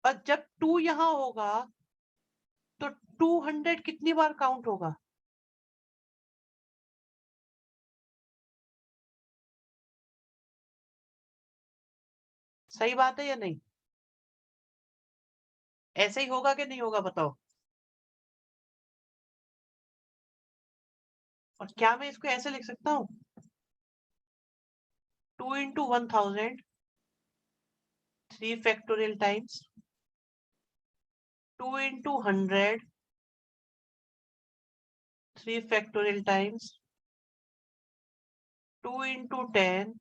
और जब टू यहाँ होगा तो 200 कितनी बार काउंट होगा? सही बात है या नहीं? ऐसे ही होगा कि नहीं होगा, बताओ? और क्या मैं इसको ऐसे लिख सकता हूँ? 2 × 1000, 3 factorial times, 2 × 100, 3 factorial times, 2 × 10,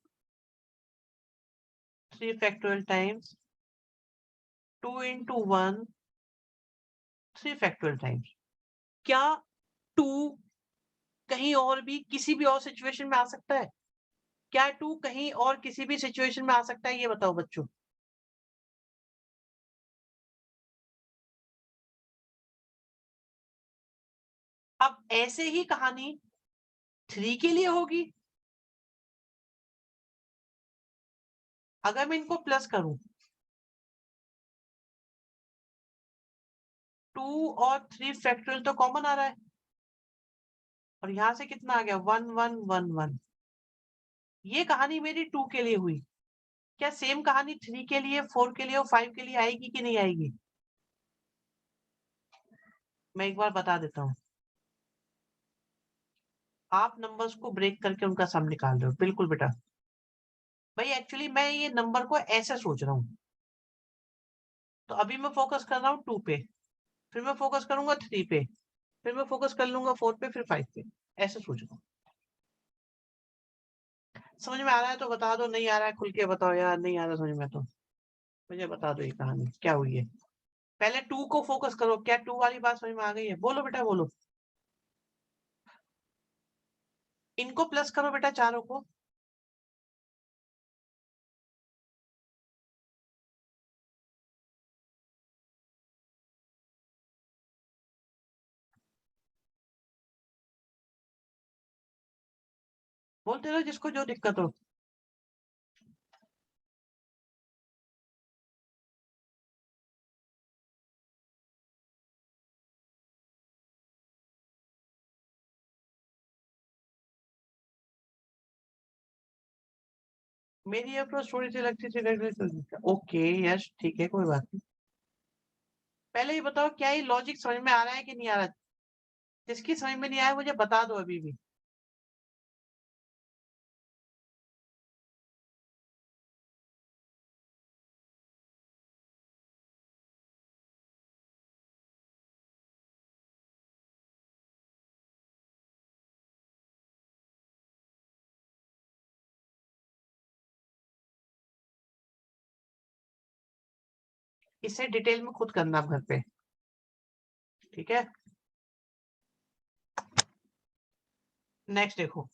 3 factorial times, 2 × 1, 3 factorial times. क्या टू कहीं और भी किसी भी और सिचुएशन में आ सकता है? क्या टू कहीं और किसी भी सिचुएशन में आ सकता है, ये बताओ बच्चों? अब ऐसे ही कहानी 3 के लिए होगी। अगर मैं इनको प्लस करूं, 2 और 3 फैक्टोरियल तो कॉमन आ रहा है, और यहां से कितना आ गया? 1 1 1 1। ये कहानी मेरी 2 के लिए हुई। क्या सेम कहानी 3 के लिए, 4 के लिए और 5 के लिए आएगी कि नहीं आएगी? मैं एक बार बता देता हूँ। आप नंबर्स को ब्रेक करके उनका सम निकाल रहे हो, बिल्कुल बेटा। भाई एक्चुअली मैं ये नंबर को ऐसे सोच रहा हूँ। तो अभी मैं फोकस कर रहा हूँ 2 पे, फिर मैं फोकस करूंगा 3 पे, फिर मैं फोकस कर लूंगा 4 पे, फिर 5 पे। ऐसे सोच रहा हूँ। समझ में आ रहा है तो बता दो, नहीं आ रहा है खुल के बताओ यार, नहीं आ रहा समझ में तो मुझे बता दो ये कहानी क्या हुई है। पहले 2 को फोकस करो, क्या 2 वाली बात समझ में आ गई है? बोलो बेटा, बोलो। इनको प्लस करो बेटा, चारों को। बोलते रहो जिसको जो दिक्कत हो। मेरी अप्रोच थोड़ी सी लगती थी। ओके यस ठीक है, कोई बात नहीं। पहले ये बताओ क्या ये लॉजिक समझ में आ रहा है कि नहीं आ रहा? जिसकी समझ में नहीं आया मुझे बता दो अभी भी। इसे डिटेल में खुद करना घर पे, ठीक है? नेक्स्ट देखो,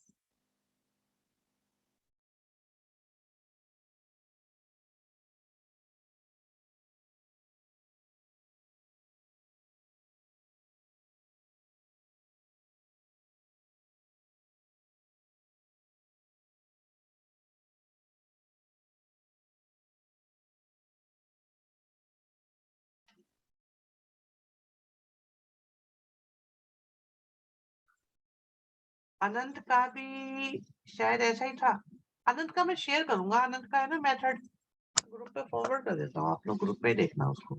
अनंत का भी शायद ऐसा ही था। अनंत का मैं शेयर करूंगा, अनंत का है ना मेथड, ग्रुप पे फॉरवर्ड कर देता हूँ, आप लोग ग्रुप पे देखना उसको।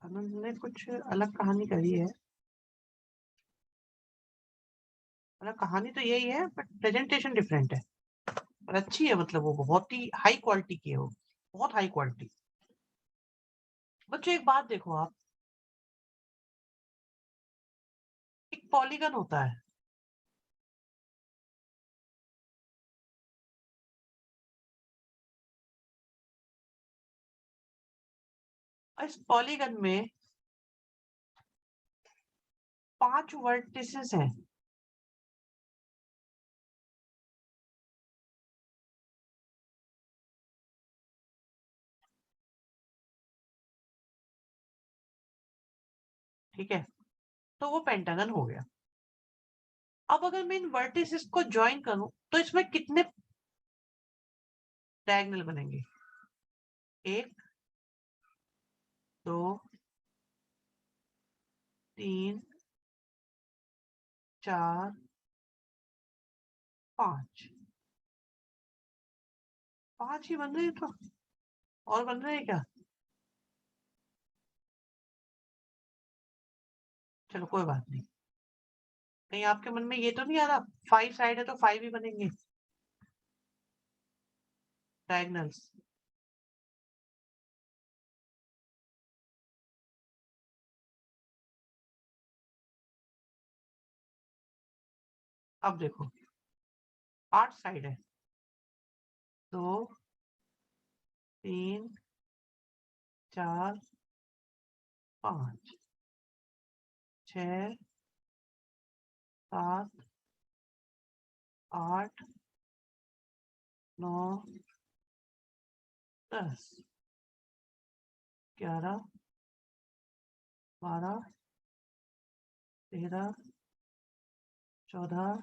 अनंत ने कुछ अलग कहानी कही है, मतलब कहानी तो यही है बट प्रेजेंटेशन डिफरेंट है, और अच्छी है, मतलब वो बहुत ही हाई क्वालिटी की है, वो बहुत हाई क्वालिटी। बच्चों एक बात देखो आप, एक पॉलीगन होता है, और इस पॉलीगन में 5 वर्टिसेस हैं। ठीक है, तो वो पेंटागन हो गया। अब अगर मैं इन वर्टिसेस को ज्वाइन करूं तो इसमें कितने डायगोनल बनेंगे? 1 2 3 4 5, 5 ही बन रहे हैं, तो और बन रहे हैं क्या? चलो कोई बात नहीं। कहीं आपके मन में ये तो नहीं आ रहा 5 साइड है तो 5 ही बनेंगे डायगोनल्स? अब देखो 8 साइड है, 2 3 4 5 6 7 8 9 10 11 12 13 14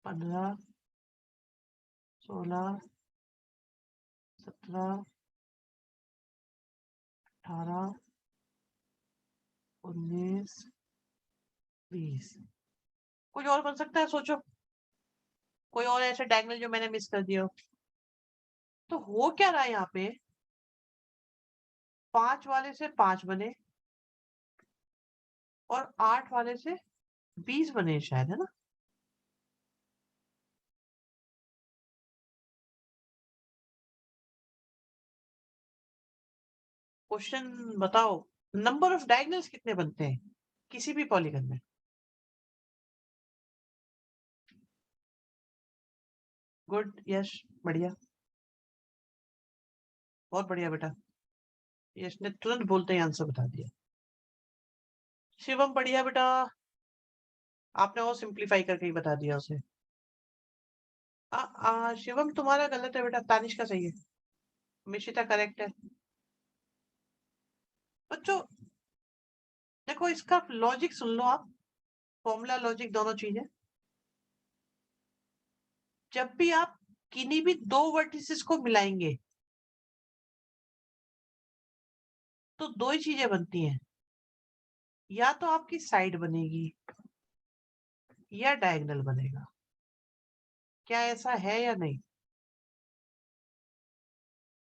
15 16 17 18 19 20। कुछ और बन सकता है, सोचो कोई और ऐसे डायगोनल जो मैंने मिस कर दिया हो। तो हो क्या रहा है यहाँ पे, 5 वाले से 5 बने और 8 वाले से 20 बने शायद, है ना? क्वेश्चन बताओ, नंबर ऑफ डायगोनल्स कितने बनते हैं किसी भी पॉलीगन में? गुड यश, बढ़िया, बहुत बढ़िया बेटा। यश ने तुरंत बोलते ही आंसर बता दिया। शिवम बढ़िया बेटा, आपने और सिंप्लीफाई करके ही बता दिया उसे। शिवम तुम्हारा गलत है बेटा, तानिश का सही है, मिशिता करेक्ट है। बच्चों देखो इसका लॉजिक सुन लो आप, फॉर्मूला लॉजिक दोनों चीजें। जब भी आप किन्हीं भी दो वर्टिसेस को मिलाएंगे तो दो ही चीजें बनती हैं, या तो आपकी साइड बनेगी या डायगोनल बनेगा। क्या ऐसा है या नहीं?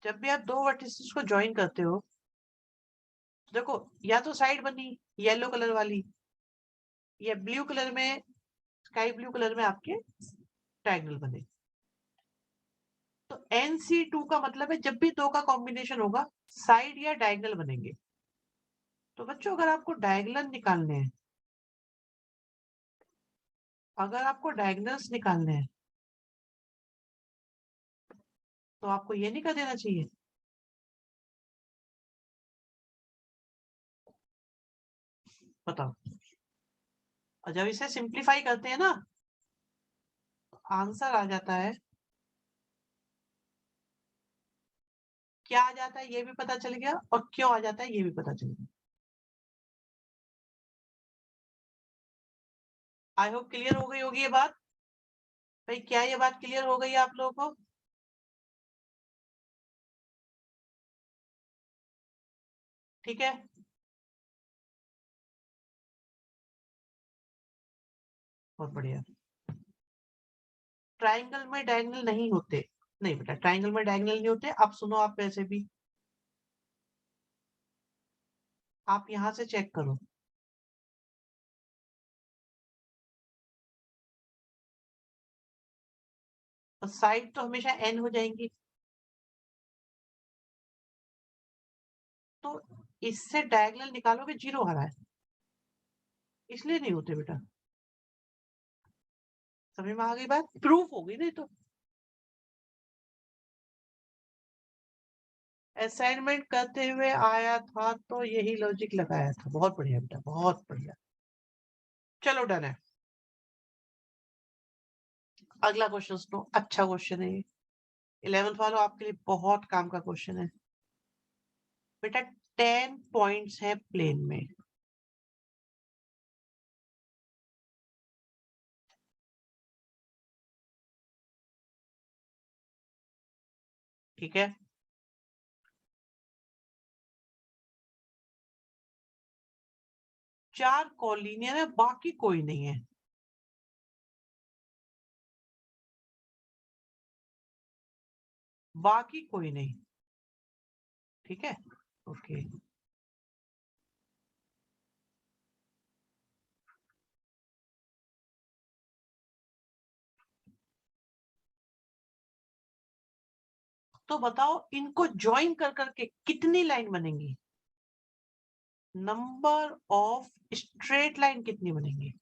जब भी आप दो वर्टिसेस को ज्वाइन करते हो, देखो या तो साइड बनी येलो कलर वाली, या ब्लू कलर में, स्काई ब्लू कलर में आपके डायगोनल बने। तो NC2 का मतलब है जब भी दो का कॉम्बिनेशन होगा साइड या डायगोनल बनेंगे। तो बच्चों अगर आपको डायगोनल निकालने हैं, अगर आपको डायगोनल्स निकालने हैं तो आपको ये नहीं कर देना चाहिए। बताओ। और जब इसे सिंप्लीफाई करते हैं ना, आंसर आ जाता है। क्या आ जाता है ये भी पता चल गया, और क्यों आ जाता है ये भी पता चल गया। आई होप क्लियर हो गई होगी ये बात। भाई क्या ये बात क्लियर हो गई आप लोगों को? ठीक है। बहुत बढ़िया। ट्राइंगल में डायगोनल नहीं होते। नहीं बेटा, ट्राइंगल में डायगोनल नहीं होते। अब सुनो, आप वैसे भी आप यहां से चेक करो। और साइड तो हमेशा n हो जाएंगी, तो इससे डायगोनल निकालोगे 0 आ रहा है, इसलिए नहीं होते बेटा। समझ में आ गई बात? प्रूफ हो गई नहीं तो। असाइनमेंट करते हुए आया था तो यही लॉजिक लगाया था। बहुत बढ़िया बेटा, बहुत बढ़िया। चलो डन है। अगला क्वेश्चन सुनो, अच्छा क्वेश्चन है ये। 11th वालों, आपके लिए बहुत काम का क्वेश्चन है बेटा। 10 पॉइंट्स है प्लेन में। ठीक है। 4 कॉलिनियर है, बाकी कोई नहीं है। बाकी कोई नहीं। ठीक है। ओके। तो बताओ इनको ज्वाइन कर करके कितनी लाइन बनेंगी? नंबर ऑफ स्ट्रेट लाइन कितनी बनेंगी?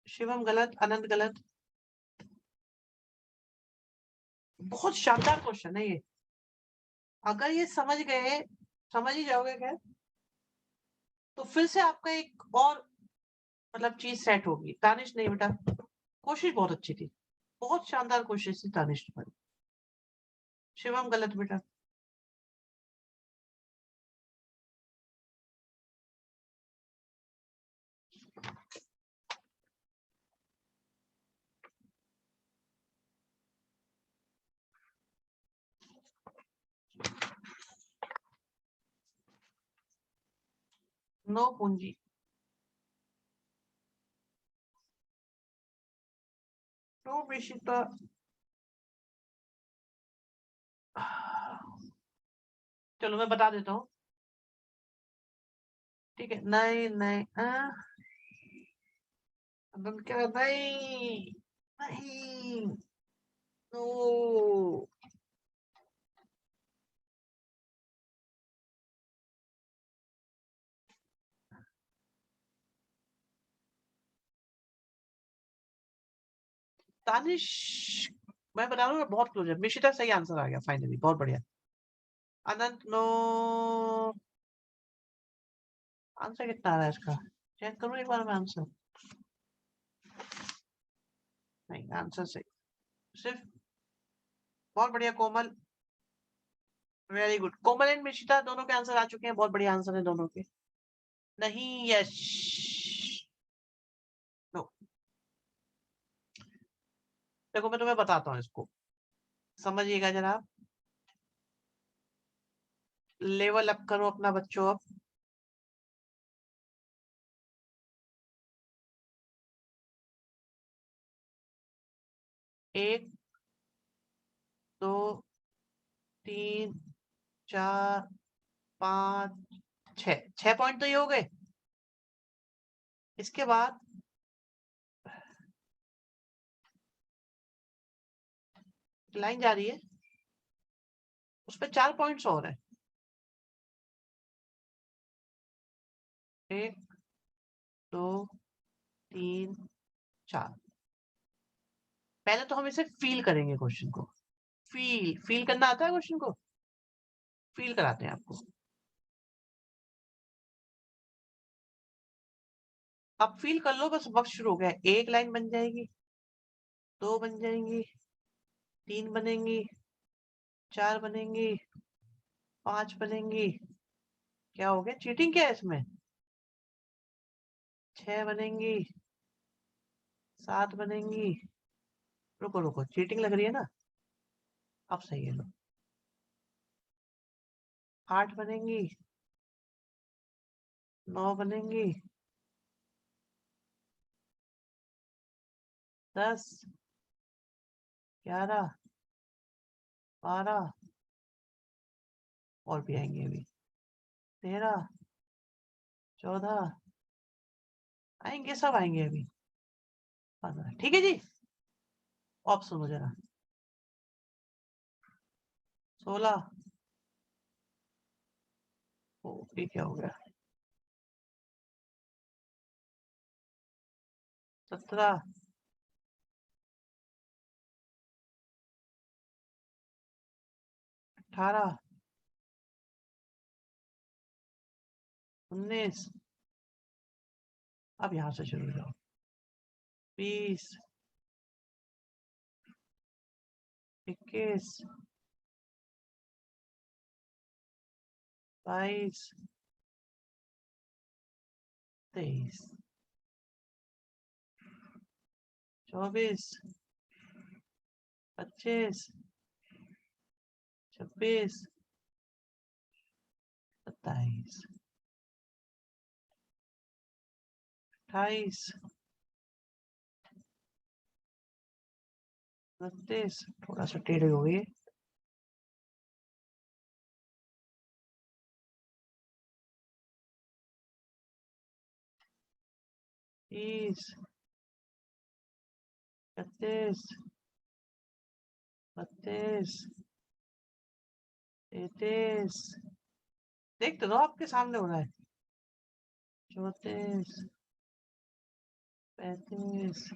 शिवम गलत, अनंत गलत। बहुत शानदार क्वेश्चन है ये। अगर ये समझ गए, समझ ही जाओगे क्या, तो फिर से आपका एक और मतलब चीज सेट होगी। तानिश नहीं बेटा, कोशिश बहुत अच्छी थी, बहुत शानदार कोशिश थी तानिश तुम्हारी। शिवम गलत बेटा। नो पूंजी। नो बेशिता। चलो मैं बता देता हूँ। ठीक है। नहीं नहीं क्या नहीं, नहीं, नो। तानिश, मैं बता रहा हूँ बहुत क्लोज है। मिशिता सही आंसर आ गया फाइनली, बहुत बढ़िया। अनंत नो। आंसर कितना आ रहा है इसका? चेक करूँ एक बार मैं आंसर। नहीं, आंसर सही। सिर्फ बहुत बढ़िया Komal. Very good. Komal and Mishita दोनों के आंसर आ चुके हैं, बहुत बढ़िया आंसर है दोनों के। नहीं, यश, नो। देखो मैं तुम्हें बताता हूँ इसको, समझिएगा जरा, लेवल अप करो अपना बच्चों अब। एक, दो, तीन, चार, पाँच, छह पॉइंट तो ये हो गए। इसके बाद लाइन जा रही है, उस पर 4 पॉइंट्स और है। एक, दो, तीन, चार। पहले तो हम इसे फील करेंगे क्वेश्चन को। फील करना आता है क्वेश्चन को? फील कराते हैं आपको। अब फील कर लो, बस वक्त शुरू हो गया। एक लाइन बन जाएगी, दो बन जाएंगी, तीन बनेंगी, चार बनेंगी, पांच बनेंगी। क्या हो गया? चीटिंग क्या है इसमें? छह बनेंगी, सात बनेंगी। रुको रुको, चीटिंग लग रही है ना? अब सही है। लो, आठ बनेंगी, नौ बनेंगी, 10, 11, 12 और भी आएंगे अभी, 13, 14 आएंगे, सब आएंगे अभी, 15। ठीक है जी। अब सुनो जरा, 16, ये क्या हो गया, 17, 18, 19। अब यहां से शुरू हो जाओ, 20, 21, 22, 23, 24, 25, 26, 27, 28, 29, थोड़ा सा टेढ़े हो गए, 30, 31, 32, 33। देखते दो, आपके सामने हो रहा है। 34, 35,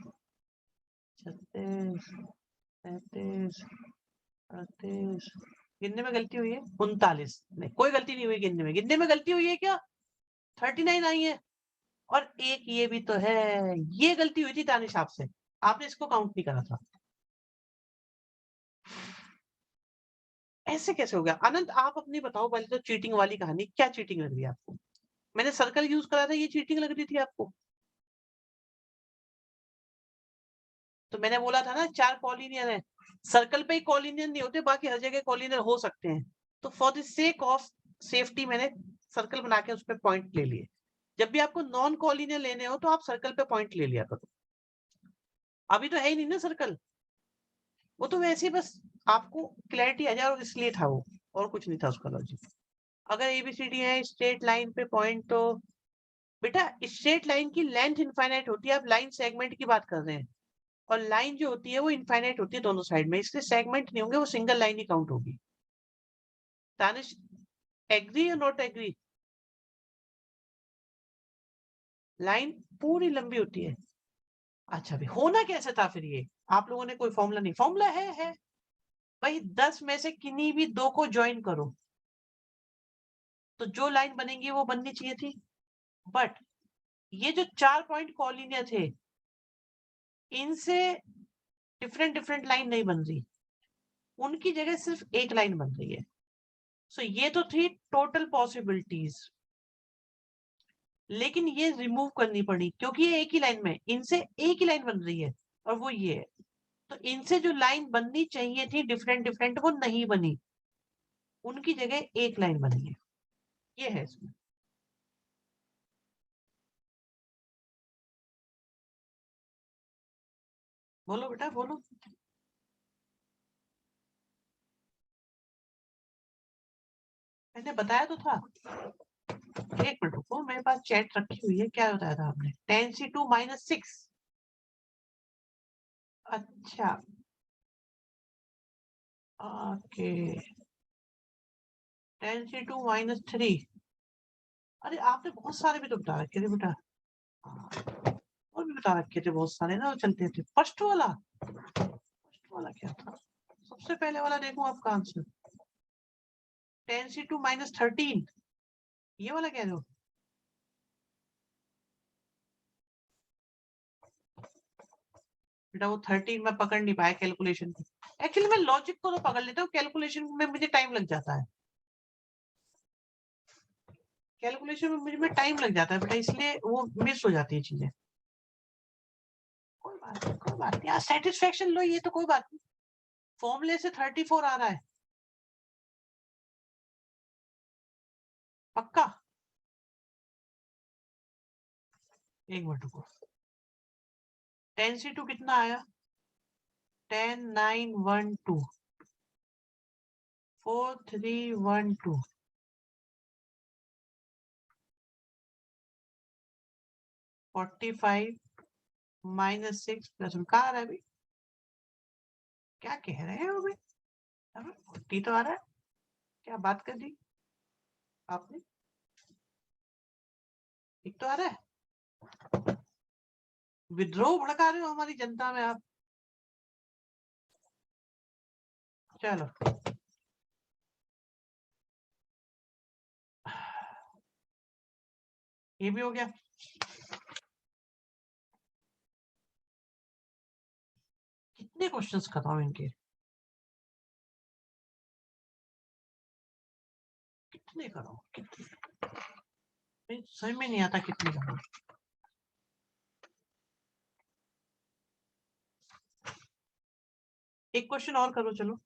36, 37, 38। गिनने में गलती हुई है? 39। नहीं, कोई गलती नहीं हुई गिनने में। गिनने में गलती हुई है क्या? 39 आई है। और एक ये भी तो है, ये गलती हुई थी तानिश आपसे, आपने इसको काउंट नहीं करा था। ऐसे कैसे हो गया? अनंत आप अपनी बताओ पहले तो, चीटिंग वाली कहानी, क्या चीटिंग लग रही है आपको? मैंने सर्कल यूज करा था, ये चीटिंग लग रही थी आपको? तो मैंने बोला था ना 4 कॉलिनियर है, सर्कल पे ही कॉलिनियर नहीं होते, बाकी हर जगह कॉलिनियर हो सकते हैं। तो for the sake of safety मैंने सर्कल बना के उस पर पॉइंट ले लिए। जब भी आपको नॉन कॉलिनियर लेने हो तो आप सर्कल पे पॉइंट ले लिया करो। अभी तो है ही नहीं ना सर्कल, वो तो वैसे बस आपको क्लैरिटी आ जाए और इसलिए था वो, और कुछ नहीं था उसका लॉजिक। अगर एबीसीडी है स्ट्रेट लाइन पे पॉइंट, तो बेटा स्ट्रेट लाइन की लेंथ इनफाइनाइट होती है, आप लाइन सेगमेंट की बात कर रहे हैं, और लाइन जो होती है वो इनफाइनाइट होती है दोनों साइड में, इसलिए सेगमेंट नहीं होंगे, वो सिंगल लाइन ही काउंट होगी। तानिश, एग्री या नॉट एग्री? लाइन पूरी लंबी होती है। अच्छा भी होना कैसे था फिर ये? आप लोगों ने कोई फॉर्मूला नहीं, फॉर्मूला है भाई, 10 में से किन्हीं भी दो को ज्वाइन करो तो जो लाइन बनेगी वो बननी चाहिए थी। बट ये जो 4 पॉइंट कॉलिनियर थे, इनसे डिफरेंट डिफरेंट लाइन नहीं बन रही, उनकी जगह सिर्फ एक लाइन बन रही है। सो ये तो थी टोटल पॉसिबिलिटीज, लेकिन ये रिमूव करनी पड़ी क्योंकि ये एक ही लाइन में, इनसे एक ही लाइन बन रही है और वो ये है। तो इनसे जो लाइन बननी चाहिए थी डिफरेंट डिफरेंट, वो नहीं बनी, उनकी जगह एक लाइन बनी है। ये है इसमें। बोलो बेटा बोलो। मैंने बताया तो था। एक मिनट रुको, मेरे पास चैट रखी हुई है, क्या बताया था आपने? 10c2 -6। अच्छा ओके, 10c2 -3। अरे आपने बहुत सारे भी तो बता रखे थे बेटा, और भी बता रखे थे बहुत सारे ना, चलते थे। फर्स्ट वाला, फर्स्ट वाला क्या था? सबसे पहले वाला देखो आपका आंसर, 10c2 -13, ये वाला कह रहे हो? बेटा वो 13 में पकड़ नहीं पाया कैलकुलेशन को। एक्चुअली मैं लॉजिक को तो पकड़ लेता हूँ, कैलकुलेशन में मुझे टाइम लग जाता है, कैलकुलेशन में मुझे टाइम लग जाता है बेटा, इसलिए वो मिस हो जाती है चीजें। कोई बात नहीं, कोई बात नहीं, यार सेटिस्फेक्शन लो, ये तो कोई बात नहीं। फॉर्मूले से 34 आ रहा है पक्का? एक मिनट रुको, 10c2 कितना आया? 10 9 1 2 4 3 1 2 45 -6 प्लस कहाँ आ रहा है अभी? क्या कह रहे हैं अभी? 40 तो आ रहा है, क्या बात कर दी आपने? एक तो आ रहा है, विद्रोह भड़का रहे हो हमारी जनता में आप। चलो ये भी हो गया। कितने क्वेश्चंस कराओ इनके, कितने करो, कितने समझ में नहीं आता कितने करो। एक क्वेश्चन और करो चलो।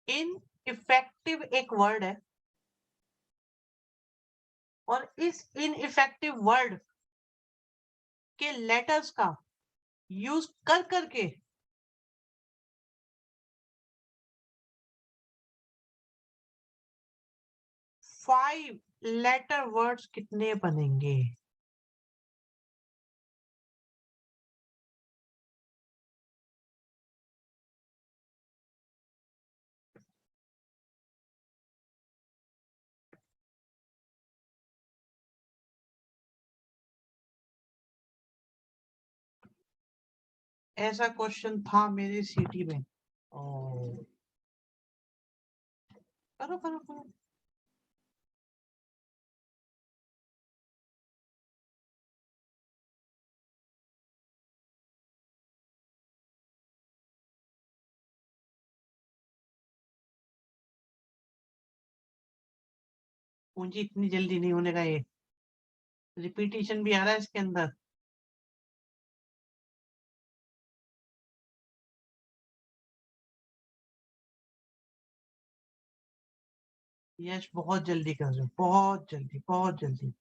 इन इफेक्टिव एक वर्ड है, और इस इन इफेक्टिव वर्ड के लेटर्स का यूज कर करके 5 लेटर वर्ड्स कितने बनेंगे? ऐसा क्वेश्चन था मेरी सीटी में। ओ, करो करो करो। पूंजी इतनी जल्दी नहीं होने का ये, रिपीटिशन भी आ रहा है इसके अंदर। यश बहुत जल्दी कर रहे हो, बहुत जल्दी बहुत जल्दी।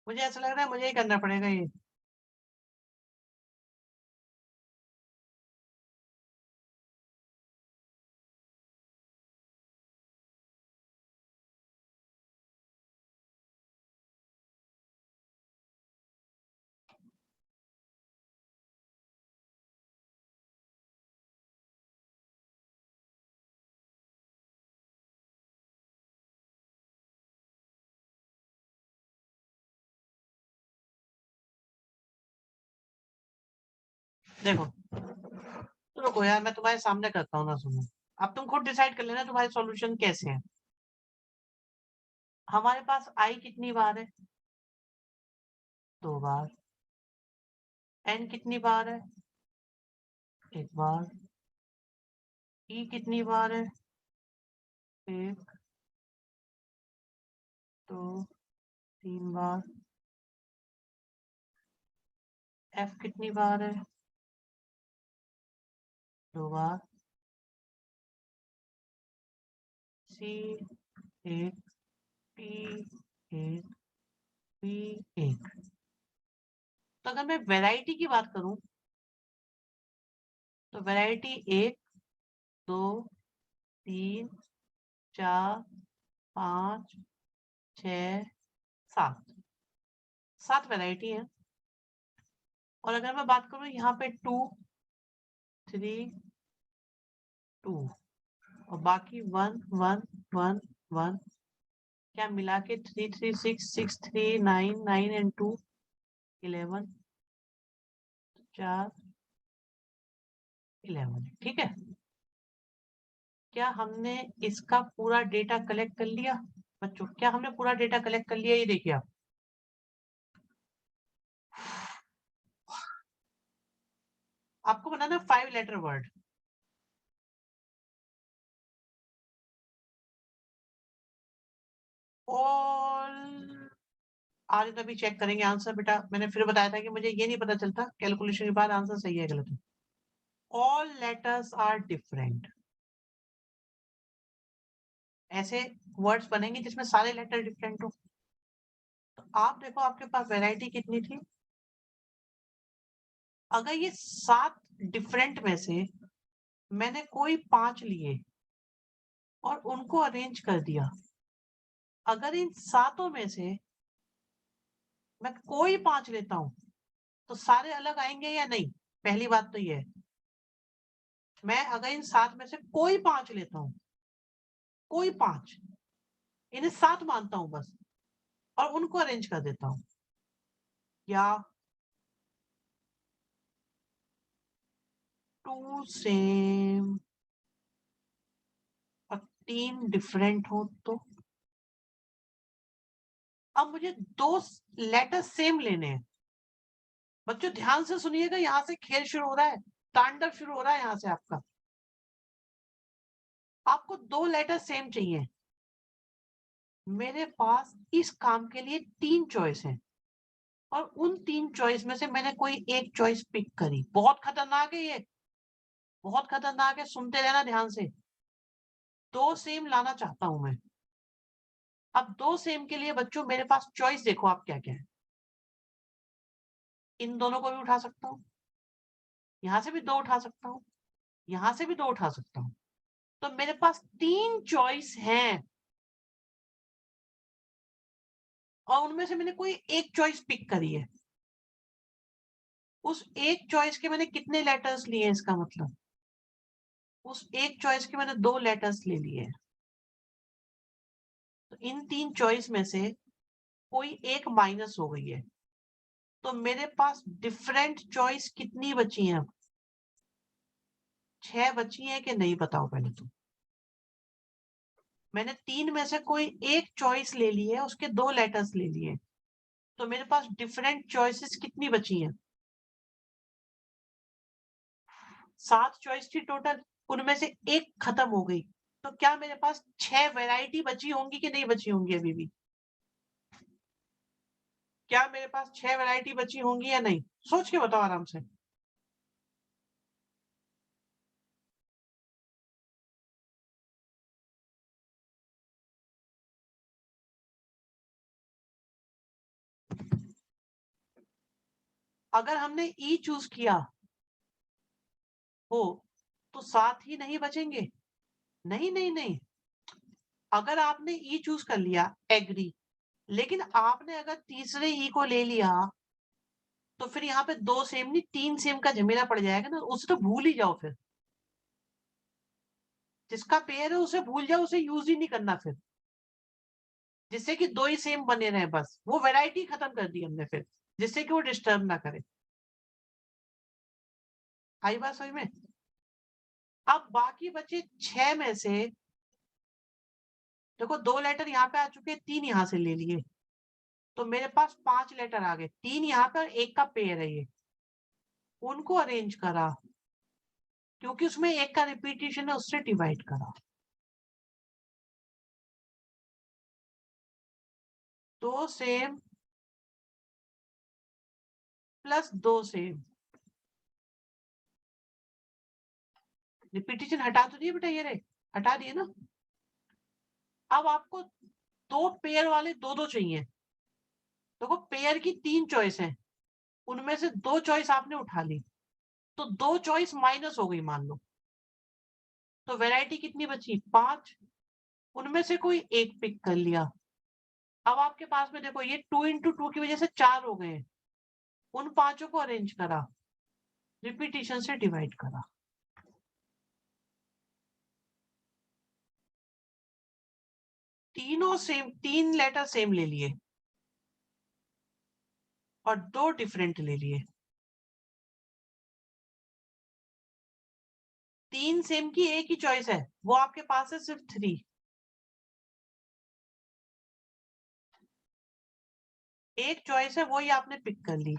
मुझे ऐसा लग रहा है मुझे ही करना पड़ेगा ये। देखो तो रुको यार, मैं तुम्हारे सामने करता हूँ ना, सुनो। अब तुम खुद डिसाइड कर लेना तुम्हारे सॉल्यूशन कैसे हैं। हमारे पास आई कितनी बार है? 2 बार। एन कितनी बार है? 1 बार। ई कितनी बार है? 1, 2, 3 बार। एफ कितनी बार है? 2 बार। सी 1, टी 1, पी 1। तो अगर मैं वैरायटी की बात करूं तो वैरायटी 1, 2, 3, 4, 5, 6, 7। 7 वैरायटी है। और अगर मैं बात करूं यहाँ पे 2, 3, 2 और बाकी 1, 1, 1, 1, क्या मिला के 3, 3, 6, 6, 3, 9, 9 and 2 11, 4, 11। ठीक है, क्या हमने इसका पूरा डेटा कलेक्ट कर लिया बच्चों? क्या हमने पूरा डेटा कलेक्ट कर लिया? ये देखिए आप, आपको बनाना 5 लेटर वर्ड। ऑल आज तभी चेक करेंगे आंसर बेटा। मैंने फिर बताया था कि मुझे ये नहीं पता चलता कैलकुलेशन के बाद आंसर सही है गलत है। All letters are different. ऐसे वर्ड्स बनेंगे जिसमें सारे लेटर डिफरेंट हो। तो आप देखो आपके पास वैरायटी कितनी थी। अगर ये 7 डिफरेंट में से मैंने कोई 5 लिए और उनको अरेंज कर दिया, अगर इन 7 में से मैं कोई 5 लेता हूं तो सारे अलग आएंगे या नहीं? पहली बात तो ये है। मैं अगर इन 7 में से कोई 5 लेता हूं, कोई 5, इन्हें 7 मानता हूं बस, और उनको अरेंज कर देता हूं, या 2 सेम और 3 डिफरेंट हो तो? अब मुझे 2 लेटर सेम लेने हैं। बच्चों ध्यान से सुनिएगा, यहां से खेल शुरू हो रहा है, तांडव शुरू हो रहा है यहां से आपका। आपको 2 लेटर सेम चाहिए। मेरे पास इस काम के लिए 3 चॉइस हैं और उन 3 चॉइस में से मैंने कोई एक चॉइस पिक करी। बहुत खतरनाक है ये, बहुत खतरनाक है, सुनते रहना ध्यान से। 2 सेम लाना चाहता हूं मैं। अब 2 सेम के लिए बच्चों मेरे पास चॉइस देखो आप क्या क्या है। इन दोनों को भी उठा सकता हूँ, यहां से भी 2 उठा सकता हूँ, यहां से भी 2 उठा सकता हूँ। तो मेरे पास 3 चॉइस हैं और उनमें से मैंने कोई एक चॉइस पिक करी है। उस एक चॉइस के मैंने कितने लेटर्स लिए हैं इसका मतलब? उस एक चॉइस के मैंने 2 लेटर्स ले लिए हैं। तो इन 3 चॉइस में से कोई एक माइनस हो गई है। तो मेरे पास डिफरेंट चॉइस कितनी बची हैं अब? 6 बची हैं कि नहीं बताओ पहले तो। मैंने 3 में से कोई एक चॉइस ले ली है, उसके 2 लेटर्स ले लिए। तो मेरे पास डिफरेंट चॉइसेस कितनी बची हैं? 7 चॉइस थी टोटल, उनमें से एक खत्म हो गई। तो क्या मेरे पास 6 वैरायटी बची होंगी कि नहीं बची होंगी अभी भी? क्या मेरे पास 6 वैरायटी बची होंगी या नहीं? सोच के बताओ आराम से। अगर हमने ई चूज किया हो तो 7 ही नहीं बचेंगे? नहीं नहीं नहीं, अगर आपने ई चूज कर लिया, एग्री, लेकिन आपने अगर तीसरे ई को ले लिया तो फिर यहाँ पे 2 सेम नहीं 3 सेम का झमेला पड़ जाएगा ना। उसे तो भूल ही जाओ फिर। जिसका पेयर है उसे भूल जाओ, उसे यूज ही नहीं करना फिर, जिससे कि 2 ही सेम बने रहे बस। वो वैरायटी खत्म कर दी हमने फिर, जिससे कि वो डिस्टर्ब ना करे। आई बात समझ में? अब बाकी बचे 6 में से देखो 2 लेटर यहाँ पे आ चुके हैं, 3 यहाँ से ले लिए, तो मेरे पास 5 लेटर आ गए, 3 यहाँ पे और 1 का पेयर है ये, उनको अरेंज करा, क्योंकि उसमें 1 का रिपीटिशन है, उससे डिवाइड करा। 2 सेम प्लस 2 सेम, रिपीटिशन हटा तो दिए बेटा, ये रहे, हटा दिए ना। अब आपको 2 पेयर वाले 2-2 चाहिए। देखो पेयर की 3 चॉइस है, उनमें से 2 चॉइस आपने उठा ली, तो 2 चॉइस माइनस हो गई मान लो, तो वैरायटी कितनी बची? 5, उनमें से कोई एक पिक कर लिया। अब आपके पास में देखो ये 2 into 2 की वजह से 4 हो गए, उन 5 को अरेंज करा, रिपीटिशन से डिवाइड करा। तीनों सेम, 3 लेटर सेम ले लिए और 2 डिफरेंट ले लिए। 3 सेम की एक ही चॉइस है, वो आपके पास है सिर्फ 3। एक चॉइस है, वही आपने पिक कर ली।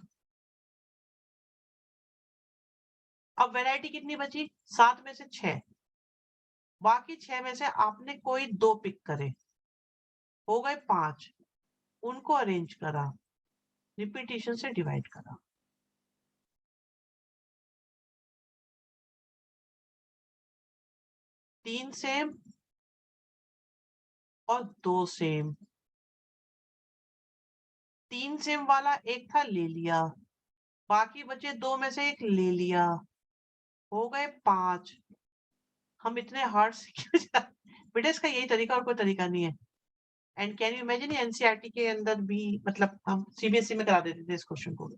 अब वैरायटी कितनी बची? 7 में से 6, बाकी 6 में से आपने कोई 2 पिक करे, हो गए 5, उनको अरेंज करा, रिपीटिशन से डिवाइड करा। तीन सेम और 2 सेम, 3 सेम वाला एक था, ले लिया, बाकी बचे 2 में से एक ले लिया, हो गए 5। हम इतने हार्ड से क्यों जा बेटा, इसका यही तरीका और कोई तरीका नहीं है। And can you imagine NCERT के अंदर भी, मतलब हम सीबीएसई में करा देते थे इस क्वेश्चन को,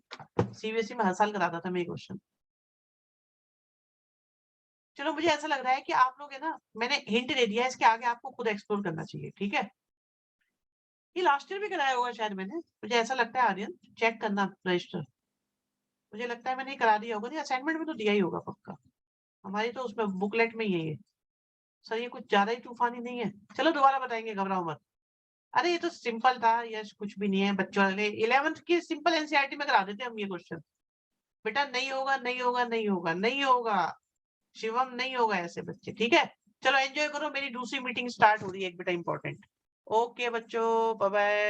सीबीएसई में हर साल कराता था मैं ये क्वेश्चन। चलो मुझे ऐसा लग रहा है कि आप लोग है ना, मैंने हिंट दे दिया है, इसके आगे आपको खुद एक्सप्लोर करना चाहिए, ठीक है? ये लास्ट ईयर भी कराया होगा शायद मैंने, मुझे ऐसा लगता है। आर्यन चेक करना रजिस्टर, मुझे लगता है मैंने करा दिया होगा, नहीं असाइनमेंट में तो दिया ही होगा पक्का, हमारी तो उसमें बुकलेट में ही है ये। सर ये कुछ ज्यादा ही तूफानी नहीं है? चलो दोबारा बताएंगे, घबराओ मत। अरे ये तो सिंपल था, यस कुछ भी नहीं है, बच्चों वाले 11th की सिंपल एनसीईआरटी में करा देते हम ये क्वेश्चन। बेटा नहीं होगा, नहीं होगा, नहीं होगा, नहीं होगा, शिवम नहीं होगा ऐसे बच्चे, ठीक है? चलो एंजॉय करो, मेरी दूसरी मीटिंग स्टार्ट हो रही है एक बेटा इंपॉर्टेंट। ओके बच्चों, बाय बाय।